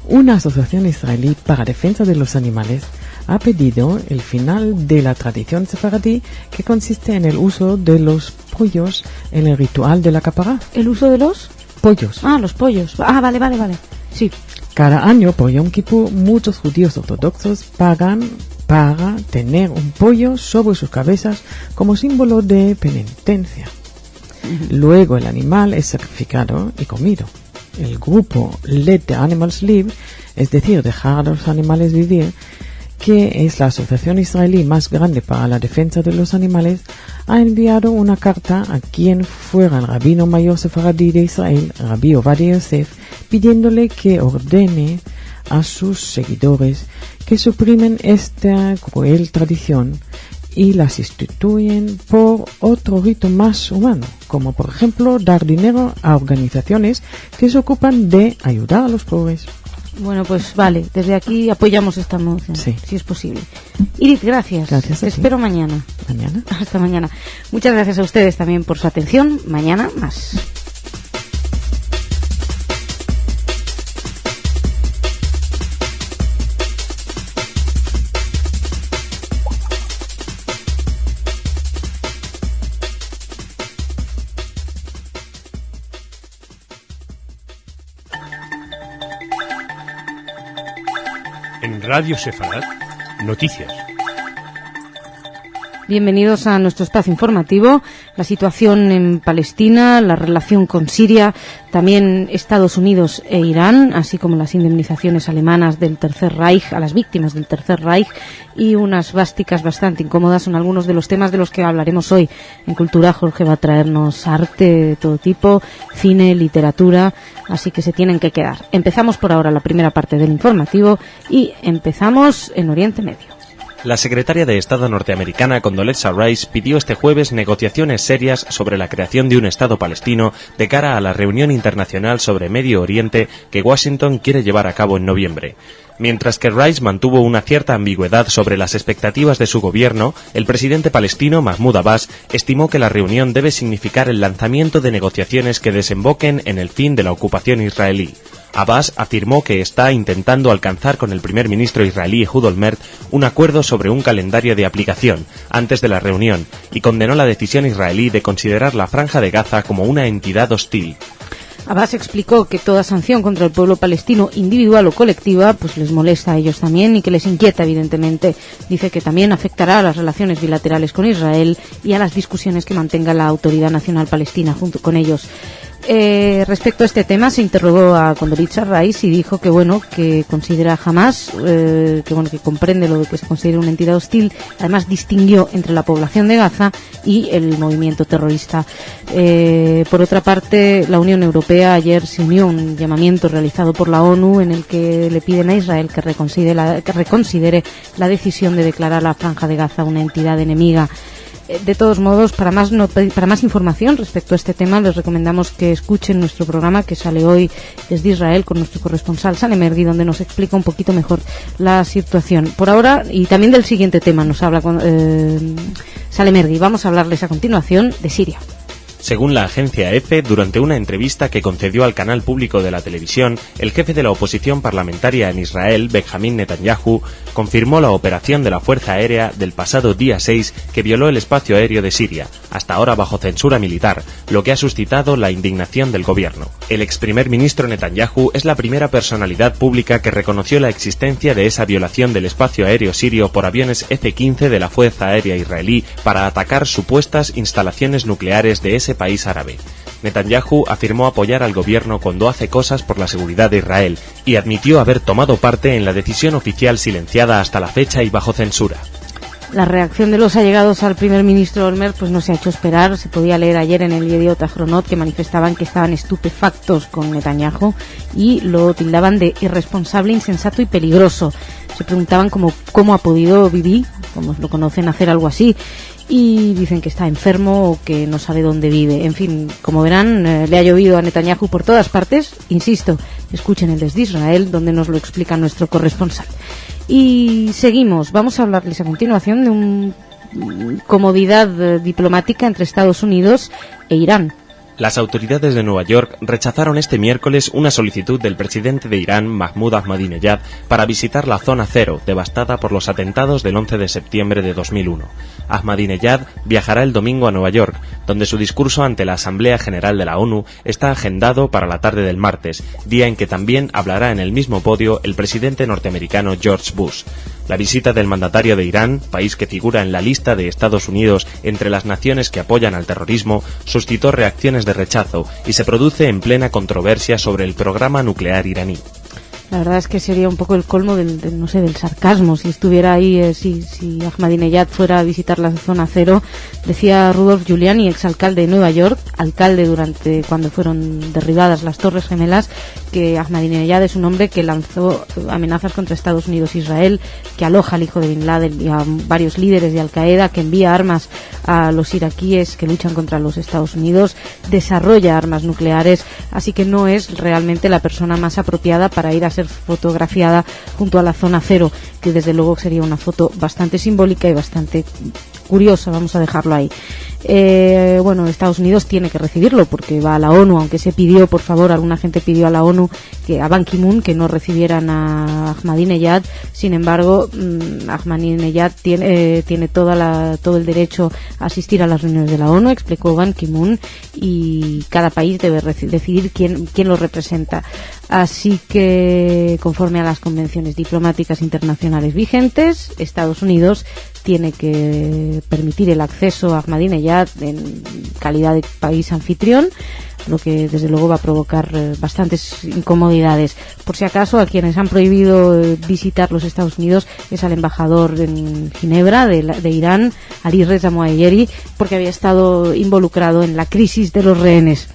Una asociación israelí para defensa de los animales ha pedido el final de la tradición sefaradí que consiste en el uso de los pollos en el ritual de la capará. ¿El uso de los? Pollos. Ah, los pollos. Ah, vale. Sí. Cada año por Yom Kippur muchos judíos ortodoxos pagan para tener un pollo sobre sus cabezas como símbolo de penitencia. Luego el animal es sacrificado y comido. El grupo Let the Animals Live, es decir, dejar a los animales vivir, que es la asociación israelí más grande para la defensa de los animales, ha enviado una carta a quien fuera el rabino mayor sefaradí de Israel, Rabbi Ovadia Yosef, pidiéndole que ordene a sus seguidores que suprimen esta cruel tradición y la sustituyen por otro rito más humano, como por ejemplo dar dinero a organizaciones que se ocupan de ayudar a los pobres. Bueno, pues vale, desde aquí apoyamos esta moción, Sí. si es posible. Irit, gracias. Gracias a Te ti. espero mañana. Mañana. Hasta mañana. Muchas gracias a ustedes también por su atención. Mañana más. En Radio Sefarad, noticias. Bienvenidos a nuestro espacio informativo. La situación en Palestina, la relación con Siria, también Estados Unidos e Irán, así como las indemnizaciones alemanas del Tercer Reich, a las víctimas del Tercer Reich, y unas svásticas bastante incómodas son algunos de los temas de los que hablaremos hoy. En Cultura, Jorge va a traernos arte de todo tipo, cine, literatura, así que se tienen que quedar. Empezamos por ahora la primera parte del informativo y empezamos en Oriente Medio. La secretaria de Estado norteamericana Condoleezza Rice pidió este jueves negociaciones serias sobre la creación de un Estado palestino de cara a la reunión internacional sobre Medio Oriente que Washington quiere llevar a cabo en noviembre. Mientras que Rice mantuvo una cierta ambigüedad sobre las expectativas de su gobierno, el presidente palestino Mahmoud Abbas estimó que la reunión debe significar el lanzamiento de negociaciones que desemboquen en el fin de la ocupación israelí. Abbas afirmó que está intentando alcanzar con el primer ministro israelí Ehud Olmert un acuerdo sobre un calendario de aplicación antes de la reunión y condenó la decisión israelí de considerar la Franja de Gaza como una entidad hostil. Abbas explicó que toda sanción contra el pueblo palestino, individual o colectiva, pues les molesta a ellos también y que les inquieta, evidentemente. Dice que también afectará a las relaciones bilaterales con Israel y a las discusiones que mantenga la Autoridad Nacional Palestina junto con ellos. Respecto a este tema se interrogó a Condoleezza Rice y dijo que que considera Hamás, que comprende lo de que se considera una entidad hostil. Además distinguió entre la población de Gaza y el movimiento terrorista. Por otra parte, la Unión Europea ayer se unió a un llamamiento realizado por la ONU en el que le piden a Israel que reconsidere la decisión de declarar la Franja de Gaza una entidad enemiga. De todos modos, para más información respecto a este tema, les recomendamos que escuchen nuestro programa que sale hoy desde Israel con nuestro corresponsal Sale Mergui, donde nos explica un poquito mejor la situación. Por ahora, y también del siguiente tema nos habla Sale Mergui. Vamos a hablarles a continuación de Siria. Según la agencia EFE, durante una entrevista que concedió al canal público de la televisión, el jefe de la oposición parlamentaria en Israel, Benjamín Netanyahu, confirmó la operación de la Fuerza Aérea del pasado día 6 que violó el espacio aéreo de Siria, hasta ahora bajo censura militar, lo que ha suscitado la indignación del gobierno. El ex primer ministro Netanyahu es la primera personalidad pública que reconoció la existencia de esa violación del espacio aéreo sirio por aviones F-15 de la Fuerza Aérea israelí para atacar supuestas instalaciones nucleares de ese país árabe. Netanyahu afirmó apoyar al gobierno cuando hace cosas por la seguridad de Israel y admitió haber tomado parte en la decisión oficial silenciada hasta la fecha y bajo censura. La reacción de los allegados al primer ministro Olmert no se ha hecho esperar. Se podía leer ayer en el Yediot Ahronot que manifestaban que estaban estupefactos con Netanyahu y lo tildaban de irresponsable, insensato y peligroso. Se preguntaban cómo ha podido vivir, como lo conocen, hacer algo así. Y dicen que está enfermo o que no sabe dónde vive. En fin, como verán, le ha llovido a Netanyahu por todas partes. Insisto, escuchen el desde Israel, donde nos lo explica nuestro corresponsal. Y seguimos. Vamos a hablarles a continuación de una comodidad diplomática entre Estados Unidos e Irán. Las autoridades de Nueva York rechazaron este miércoles una solicitud del presidente de Irán, Mahmoud Ahmadinejad, para visitar la zona cero, devastada por los atentados del 11 de septiembre de 2001. Ahmadinejad viajará el domingo a Nueva York, donde su discurso ante la Asamblea General de la ONU está agendado para la tarde del martes, día en que también hablará en el mismo podio el presidente norteamericano George Bush. La visita del mandatario de Irán, país que figura en la lista de Estados Unidos entre las naciones que apoyan al terrorismo, suscitó reacciones de rechazo y se produce en plena controversia sobre el programa nuclear iraní. La verdad es que sería un poco el colmo del sarcasmo si estuviera ahí, si Ahmadinejad fuera a visitar la zona cero. Decía Rudolf Giuliani, exalcalde de Nueva York, alcalde durante cuando fueron derribadas las Torres Gemelas, que Ahmadinejad es un hombre que lanzó amenazas contra Estados Unidos e Israel, que aloja al hijo de Bin Laden y a varios líderes de Al-Qaeda, que envía armas a los iraquíes que luchan contra los Estados Unidos, desarrolla armas nucleares, así que no es realmente la persona más apropiada para ir a ser fotografiada junto a la zona cero, que desde luego sería una foto bastante simbólica y bastante curiosa, vamos a dejarlo ahí. Estados Unidos tiene que recibirlo porque va a la ONU, aunque se pidió, por favor, alguna gente pidió a la ONU, a Ban Ki-moon, que no recibieran a Ahmadinejad. Sin embargo, Ahmadinejad tiene todo el derecho a asistir a las reuniones de la ONU, explicó Ban Ki-moon, y cada país debe decidir quién lo representa. Así que, conforme a las convenciones diplomáticas internacionales vigentes, Estados Unidos tiene que permitir el acceso a Ahmadinejad en calidad de país anfitrión, lo que desde luego va a provocar bastantes incomodidades. Por si acaso, a quienes han prohibido visitar los Estados Unidos es al embajador en Ginebra de Irán, Ali Reza Moayyeri, porque había estado involucrado en la crisis de los rehenes.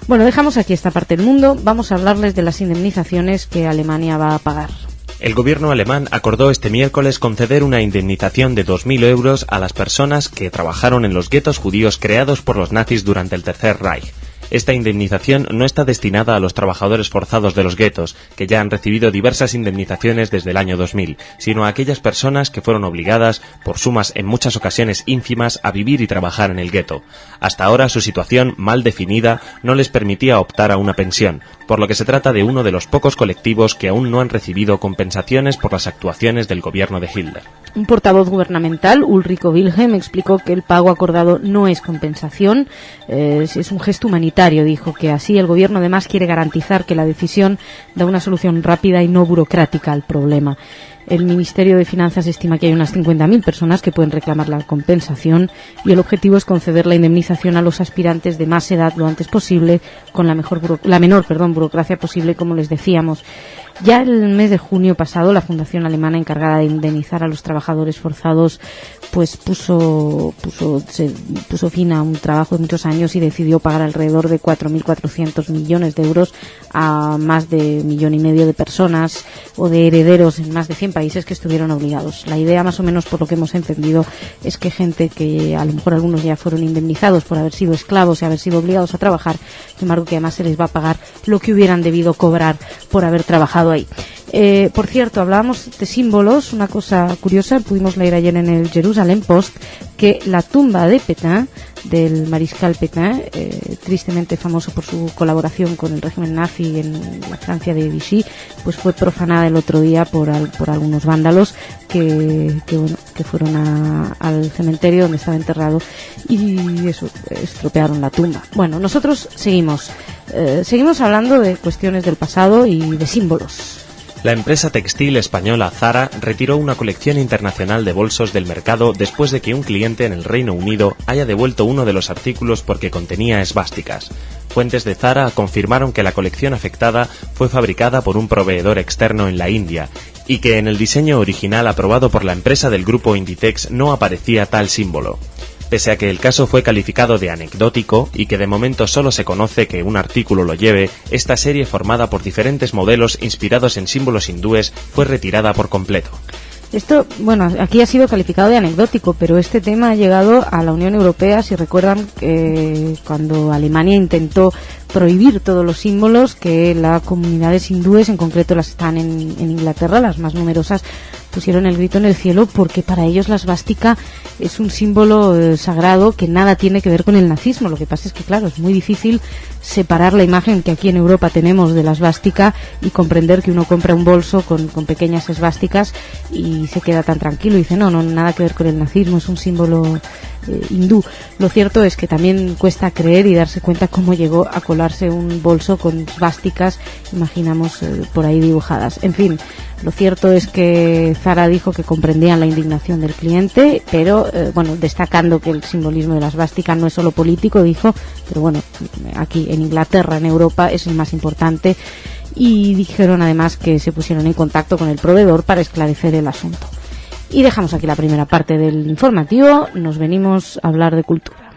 Bueno, dejamos aquí esta parte del mundo. Vamos a hablarles de las indemnizaciones que Alemania va a pagar. El gobierno alemán acordó este miércoles conceder una indemnización de 2.000 euros a las personas que trabajaron en los guetos judíos creados por los nazis durante el Tercer Reich. Esta indemnización no está destinada a los trabajadores forzados de los guetos, que ya han recibido diversas indemnizaciones desde el año 2000, sino a aquellas personas que fueron obligadas, por sumas en muchas ocasiones ínfimas, a vivir y trabajar en el gueto. Hasta ahora su situación, mal definida, no les permitía optar a una pensión, por lo que se trata de uno de los pocos colectivos que aún no han recibido compensaciones por las actuaciones del gobierno de Hitler. Un portavoz gubernamental, Ulriko Wilhelm, explicó que el pago acordado no es compensación, es un gesto humanitario. Dijo que así el gobierno además quiere garantizar que la decisión da una solución rápida y no burocrática al problema. El Ministerio de Finanzas estima que hay unas 50.000 personas que pueden reclamar la compensación y el objetivo es conceder la indemnización a los aspirantes de más edad lo antes posible con la menor burocracia posible, como les decíamos. Ya el mes de junio pasado, la fundación alemana encargada de indemnizar a los trabajadores forzados pues puso fin a un trabajo de muchos años y decidió pagar alrededor de 4.400 millones de euros a más de 1,5 millones de personas o de herederos en más de 100 países que estuvieron obligados. La idea, más o menos por lo que hemos entendido, es que gente que a lo mejor algunos ya fueron indemnizados por haber sido esclavos y haber sido obligados a trabajar, sin embargo que además se les va a pagar lo que hubieran debido cobrar por haber trabajado ahí. Por cierto, hablábamos de símbolos, una cosa curiosa, pudimos leer ayer en el Jerusalem Post que la tumba de Pétain, del mariscal Pétain, tristemente famoso por su colaboración con el régimen nazi en la Francia de Vichy, pues fue profanada el otro día por algunos vándalos que fueron al cementerio donde estaba enterrado y eso, estropearon la tumba. Bueno, nosotros seguimos hablando de cuestiones del pasado y de símbolos. La empresa textil española Zara retiró una colección internacional de bolsos del mercado después de que un cliente en el Reino Unido haya devuelto uno de los artículos porque contenía esvásticas. Fuentes de Zara confirmaron que la colección afectada fue fabricada por un proveedor externo en la India y que en el diseño original aprobado por la empresa del grupo Inditex no aparecía tal símbolo. Pese a que el caso fue calificado de anecdótico y que de momento solo se conoce que un artículo lo lleve, esta serie formada por diferentes modelos inspirados en símbolos hindúes fue retirada por completo. Esto, bueno, aquí ha sido calificado de anecdótico, pero este tema ha llegado a la Unión Europea. Si recuerdan, cuando Alemania intentó prohibir todos los símbolos, que las comunidades hindúes, en concreto las están en Inglaterra, las más numerosas, pusieron el grito en el cielo porque para ellos la svástica es un símbolo sagrado que nada tiene que ver con el nazismo. Lo que pasa es que, claro, es muy difícil separar la imagen que aquí en Europa tenemos de la svástica y comprender que uno compra un bolso con pequeñas esvásticas y se queda tan tranquilo y dice no, nada que ver con el nazismo, es un símbolo hindú. Lo cierto es que también cuesta creer y darse cuenta cómo llegó a colarse un bolso con svásticas, imaginamos, por ahí dibujadas. En fin, lo cierto es que Zara dijo que comprendían la indignación del cliente, pero destacando que el simbolismo de la svástica no es solo político, dijo, pero bueno, aquí en Inglaterra, en Europa, es el más importante, y dijeron además que se pusieron en contacto con el proveedor para esclarecer el asunto. Y dejamos aquí la primera parte del informativo, nos venimos a hablar de cultura.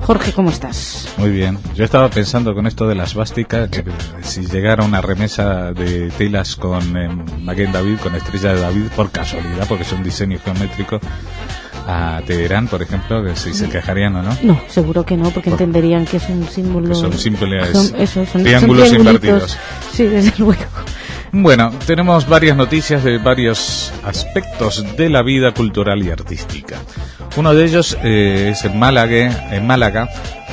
Jorge, ¿cómo estás? Muy bien. Yo estaba pensando con esto de la svástica, que si llegara una remesa de telas con Maguen David, con estrella de David, por casualidad, porque es un diseño geométrico, a Teherán, por ejemplo, que si se quejarían o no. No, seguro que no, porque entenderían que es un símbolo... Que son simples son triángulos invertidos. Sí, desde luego. Bueno, tenemos varias noticias de varios aspectos de la vida cultural y artística. Uno de ellos es en Málaga,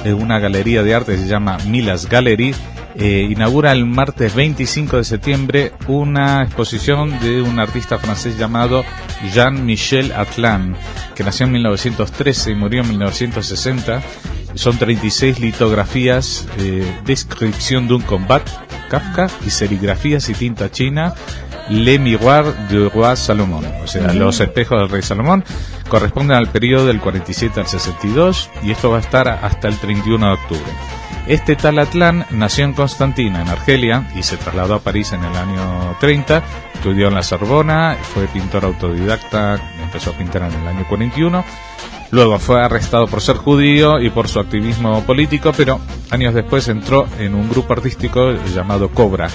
una galería de arte que se llama Milas Gallery. Inaugura el martes 25 de septiembre una exposición de un artista francés llamado Jean-Michel Atlan, que nació en 1913 y murió en 1960. Son 36 litografías, descripción de un combat, Kafka, y serigrafías y tinta china, Le Miroir du Roi Salomón, o sea, los espejos del rey Salomón, corresponden al periodo del 47 al 62, y esto va a estar hasta el 31 de octubre. Este tal Atlan nació en Constantina, en Argelia, y se trasladó a París en el año 30, estudió en la Sorbona, fue pintor autodidacta, empezó a pintar en el año 41, luego fue arrestado por ser judío y por su activismo político, pero años después entró en un grupo artístico llamado Cobra.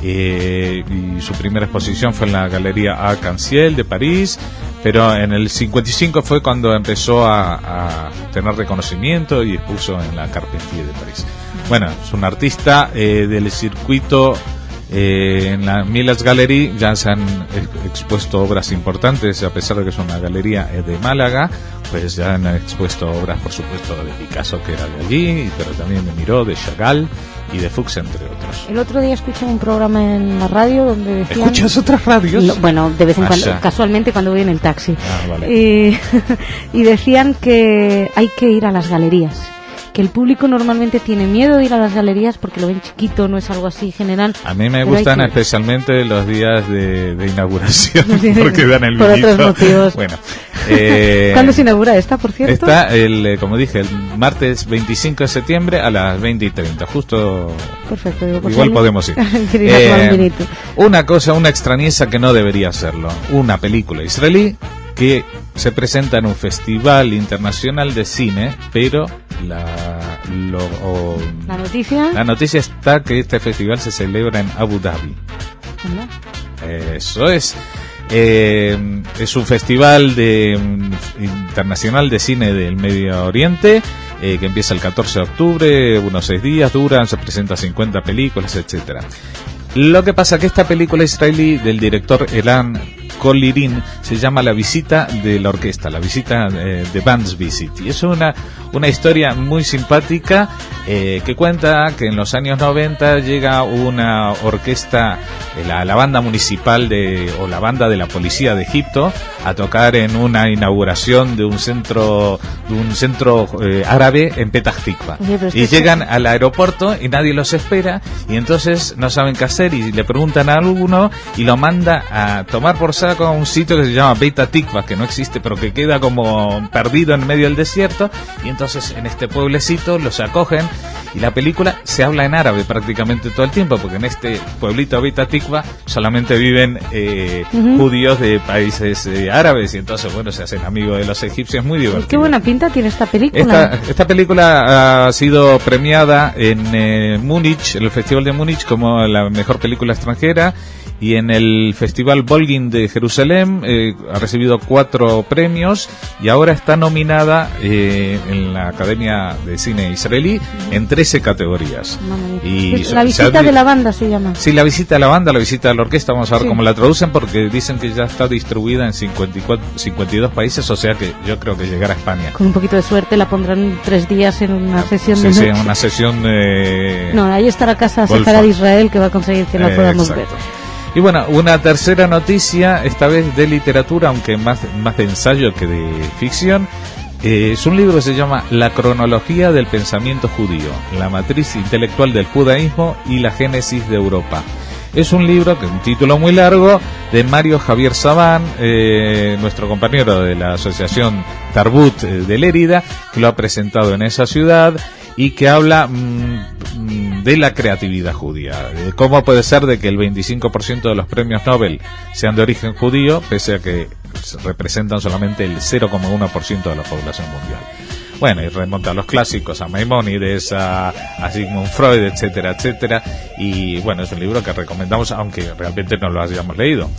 Y su primera exposición fue en la Galería Arc-en-Ciel de París, pero en el 55 fue cuando empezó a tener reconocimiento y expuso en la Carpentier de París. Bueno, es un artista del circuito. En la Milas Gallery ya se han expuesto obras importantes, a pesar de que es una galería de Málaga, pues ya han expuesto obras, por supuesto, de Picasso, que era de allí, pero también de Miró, de Chagall y de Fuchs, entre otros. El otro día escuché un programa en la radio donde decían... ¿Escuchas otras radios? No, bueno, de vez en cuando, casualmente cuando voy en el taxi. Vale. Y decían que hay que ir a las galerías, que el público normalmente tiene miedo de ir a las galerías porque lo ven chiquito, no es algo así general. A mí me Pero gustan hay que- especialmente los días de inauguración, porque dan el Por vinito. otros motivos. Bueno, ¿Cuándo se inaugura esta, por cierto? está, como dije, el martes 25 de septiembre a las 20:30, justo. Perfecto. Digo, pues Igual alguien podemos ir. quiere ir a tomar un vinito. Una extrañeza que no debería hacerlo. Una película israelí que se presenta en un festival internacional de cine, pero la noticia está que este festival se celebra en Abu Dhabi. Anda. Eso es. Es un festival internacional de cine del Medio Oriente que empieza el 14 de octubre, unos 6 días duran, se presenta 50 películas, etcétera. Lo que pasa que esta película israelí del director Elan Kolirin se llama La visita de la orquesta, la visita de Band's Visit, y es una historia muy simpática que cuenta que en los años 90 llega una orquesta, la banda municipal o la banda de la policía de Egipto, a tocar en una inauguración de un centro árabe en Petah Tikva. Oye, pero Y llegan al aeropuerto y nadie los espera, y entonces no saben qué hacer y le preguntan a alguno y lo manda a tomar por saco a un sitio que se llama Petah Tikva, que no existe pero que queda como perdido en medio del desierto, y entonces en este pueblecito los acogen, y la película se habla en árabe prácticamente todo el tiempo, porque en este pueblito Petah Tikva solamente viven judíos de países árabes, y entonces bueno, se hacen amigos de los egipcios, muy divertido. Qué buena pinta tiene esta película. Esta película ha sido premiada en Múnich, en el Festival de Múnich, como la mejor película extranjera, y en el Festival Bolgin de Jerusalén ha recibido 4 premios, y ahora está nominada en la Academia de Cine Israelí en 13 categorías. Y La visita de la banda se llama. Sí, la visita de la banda, la visita de la orquesta, vamos a ver Sí. cómo la traducen, porque dicen que ya está distribuida en 52 países, o sea que yo creo que llegará a España. Con un poquito de suerte la pondrán 3 días en una sesión Sí, de sí, noche. una sesión de... No, ahí está la casa Golfa. Sefarad de Israel que va a conseguir que la podamos ver. Exacto. Y bueno, una tercera noticia, esta vez de literatura, aunque más de ensayo que de ficción. Es un libro que se llama La cronología del pensamiento judío, la matriz intelectual del judaísmo y la génesis de Europa. Es un libro, que es un título muy largo, de Mario Javier Sabán, nuestro compañero de la asociación Tarbut de Lérida, que lo ha presentado en esa ciudad, y que habla de la creatividad judía. ¿Cómo puede ser de que el 25% de los premios Nobel sean de origen judío, pese a que representan solamente el 0,1% de la población mundial? Bueno, y remonta a los clásicos, a Maimónides, a Sigmund Freud, etcétera, etcétera. Y bueno, es un libro que recomendamos, aunque realmente no lo hayamos leído.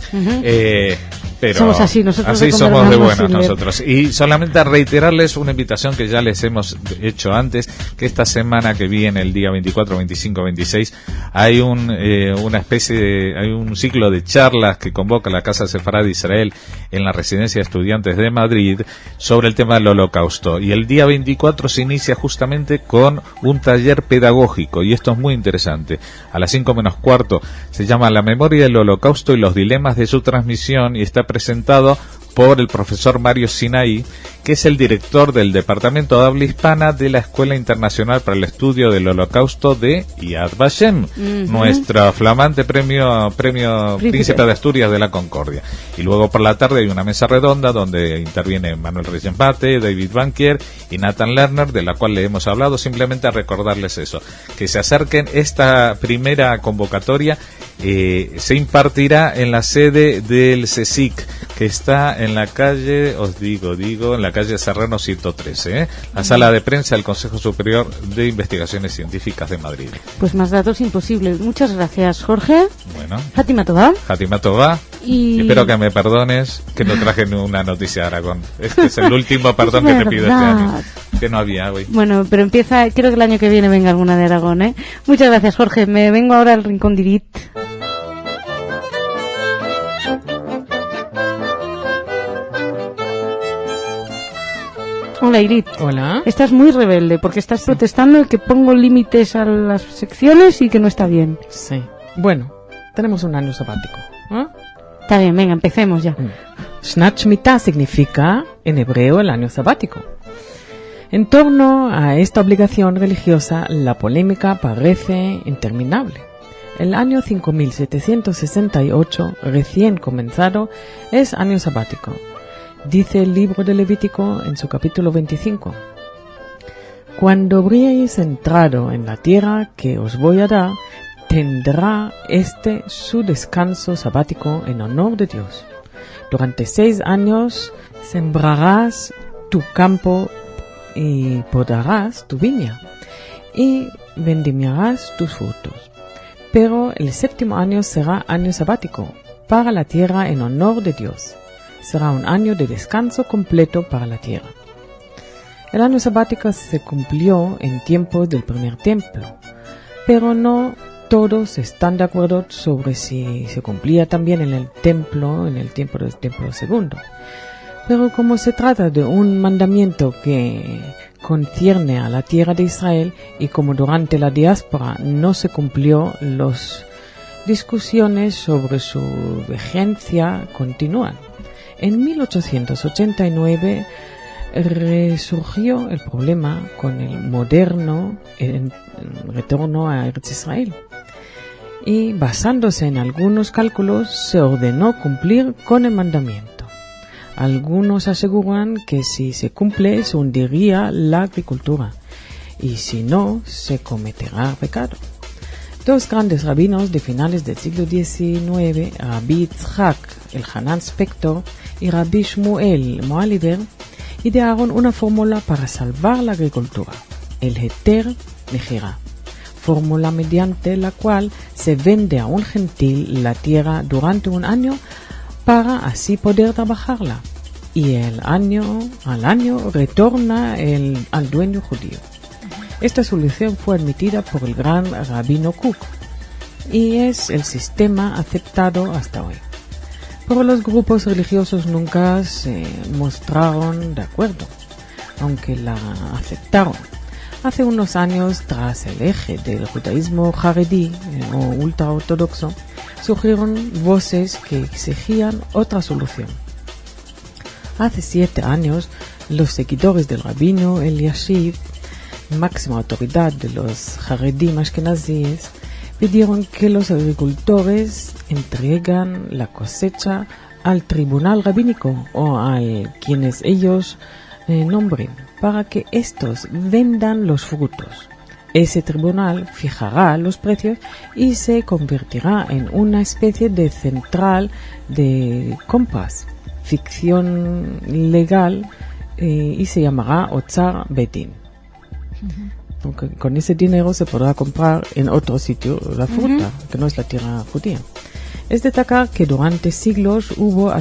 Pero Somos así, nosotros así somos de recomendamos buenos sin leer. nosotros. Y solamente a reiterarles una invitación que ya les hemos hecho antes, que esta semana que viene, el día 24, 25, 26, hay una especie de, hay un ciclo de charlas que convoca la Casa Sefarad de Israel en la Residencia de Estudiantes de Madrid sobre el tema del Holocausto. Y el día 24 se inicia justamente con un taller pedagógico, y esto es muy interesante. A las 5:45 se llama La memoria del Holocausto y los dilemas de su transmisión, y está presentado por el profesor Mario Sinaí, que es el director del Departamento de Habla Hispana de la Escuela Internacional para el Estudio del Holocausto de Yad Vashem, nuestro flamante premio Príncipe de Asturias de la Concordia. Y luego por la tarde hay una mesa redonda donde interviene Manuel Reyes-Empate, David Bankier y Nathan Lerner, de la cual le hemos hablado. Simplemente a recordarles eso, que se acerquen. Esta primera convocatoria se impartirá en la sede del CSIC, que está en la calle, en la calle Serrano 113, la sala de prensa del Consejo Superior de Investigaciones Científicas de Madrid. Pues más datos imposibles. Muchas gracias, Jorge. Bueno, Fátima Tobá. Fátima Tobá, Y espero que me perdones que no traje una noticia de Aragón. Este es el último perdón que te pido este año, que no había hoy. Bueno, pero empieza, creo que el año que viene venga alguna de Aragón, ¿eh? Muchas gracias, Jorge. Me vengo ahora al Rincón de Irit. Hola, Irit. Hola. Estás muy rebelde porque estás protestando de que pongo límites a las secciones y que no está bien. Sí. Bueno, tenemos un año sabático. ¿Eh? Está bien, venga, empecemos ya. Shnat Shemitah significa en hebreo el año sabático. En torno a esta obligación religiosa, la polémica parece interminable. El año 5768, recién comenzado, es año sabático. Dice el libro de Levítico en su capítulo 25. Cuando habríais entrado en la tierra que os voy a dar, tendrá su descanso sabático en honor de Dios. Durante 6 años sembrarás tu campo y podarás tu viña y vendimiarás tus frutos. Pero el 7º año será año sabático para la tierra en honor de Dios. Será un año de descanso completo para la tierra. El año sabático se cumplió en tiempos del primer templo, pero no todos están de acuerdo sobre si se cumplía también en el tiempo del templo segundo. Pero como se trata de un mandamiento que concierne a la tierra de Israel y como durante la diáspora no se cumplió, las discusiones sobre su vigencia continúan. En 1889 resurgió el problema con el moderno retorno a Eretz Israel y basándose en algunos cálculos se ordenó cumplir con el mandamiento. Algunos aseguran que si se cumple se hundiría la agricultura y si no se cometerá pecado. 2 grandes rabinos de finales del siglo XIX, Rabbi Yitzhak Elhanan Spector y Rabbi Shmuel Moaliber, idearon una fórmula para salvar la agricultura, el Heter Mejira, fórmula mediante la cual se vende a un gentil la tierra durante un año para así poder trabajarla y al año retorna al dueño judío. Esta solución fue admitida por el gran rabino Kook y es el sistema aceptado hasta hoy. Pero los grupos religiosos nunca se mostraron de acuerdo, aunque la aceptaron. Hace unos años, tras el eje del judaísmo jaredí o ultraortodoxo, surgieron voces que exigían otra solución. Hace 7 años, los seguidores del rabino Eliashiv, máxima autoridad de los jaredim ashkenazíes, pidieron que los agricultores entregan la cosecha al tribunal rabínico o a quienes ellos nombren para que estos vendan los frutos. Ese tribunal fijará los precios y se convertirá en una especie de central de compras, ficción legal, y se llamará Otzar Betin. Porque con ese dinero se podrá comprar en otro sitio la fruta, que no es la tierra judía. Es destacar que durante siglos hubo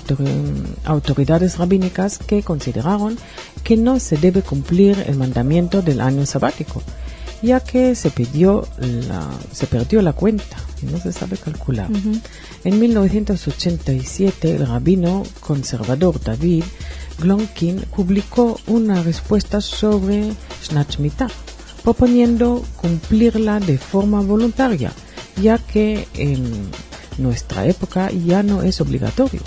autoridades rabínicas que consideraron que no se debe cumplir el mandamiento del año sabático, ya que se perdió la cuenta y no se sabe calcular. En 1987, el rabino conservador David Glonkin publicó una respuesta sobre Shnat Shemitah, proponiendo cumplirla de forma voluntaria, ya que en nuestra época ya no es obligatorio.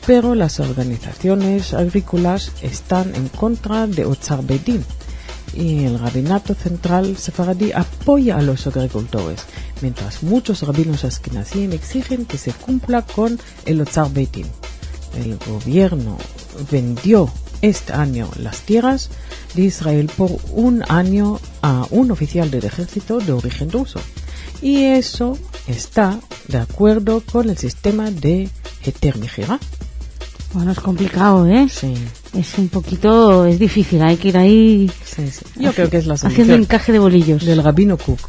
Pero las organizaciones agrícolas están en contra de Otzar Betin y el rabinato central sefaradí apoya a los agricultores, mientras muchos rabinos ashkenazíes exigen que se cumpla con el Otzar Betin. El gobierno vendió este año las tierras de Israel por un año a un oficial del ejército de origen ruso. Y eso está de acuerdo con el sistema de Heter Mejira. Bueno, es complicado, ¿eh? Sí. Es difícil, hay que ir ahí. Sí. Yo creo que es la solución. Haciendo encaje de bolillos. Del rabino Kook,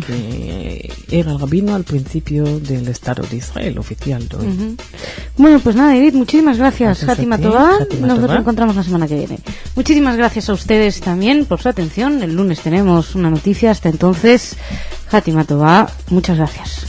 que era el rabino al principio del Estado de Israel, oficial de hoy. Bueno, pues nada, Edith, muchísimas gracias, Játima Tobá. Nos Tobá. encontramos la semana que viene. Muchísimas gracias a ustedes también por su atención. El lunes tenemos una noticia. Hasta entonces, Játima Tobá, muchas gracias.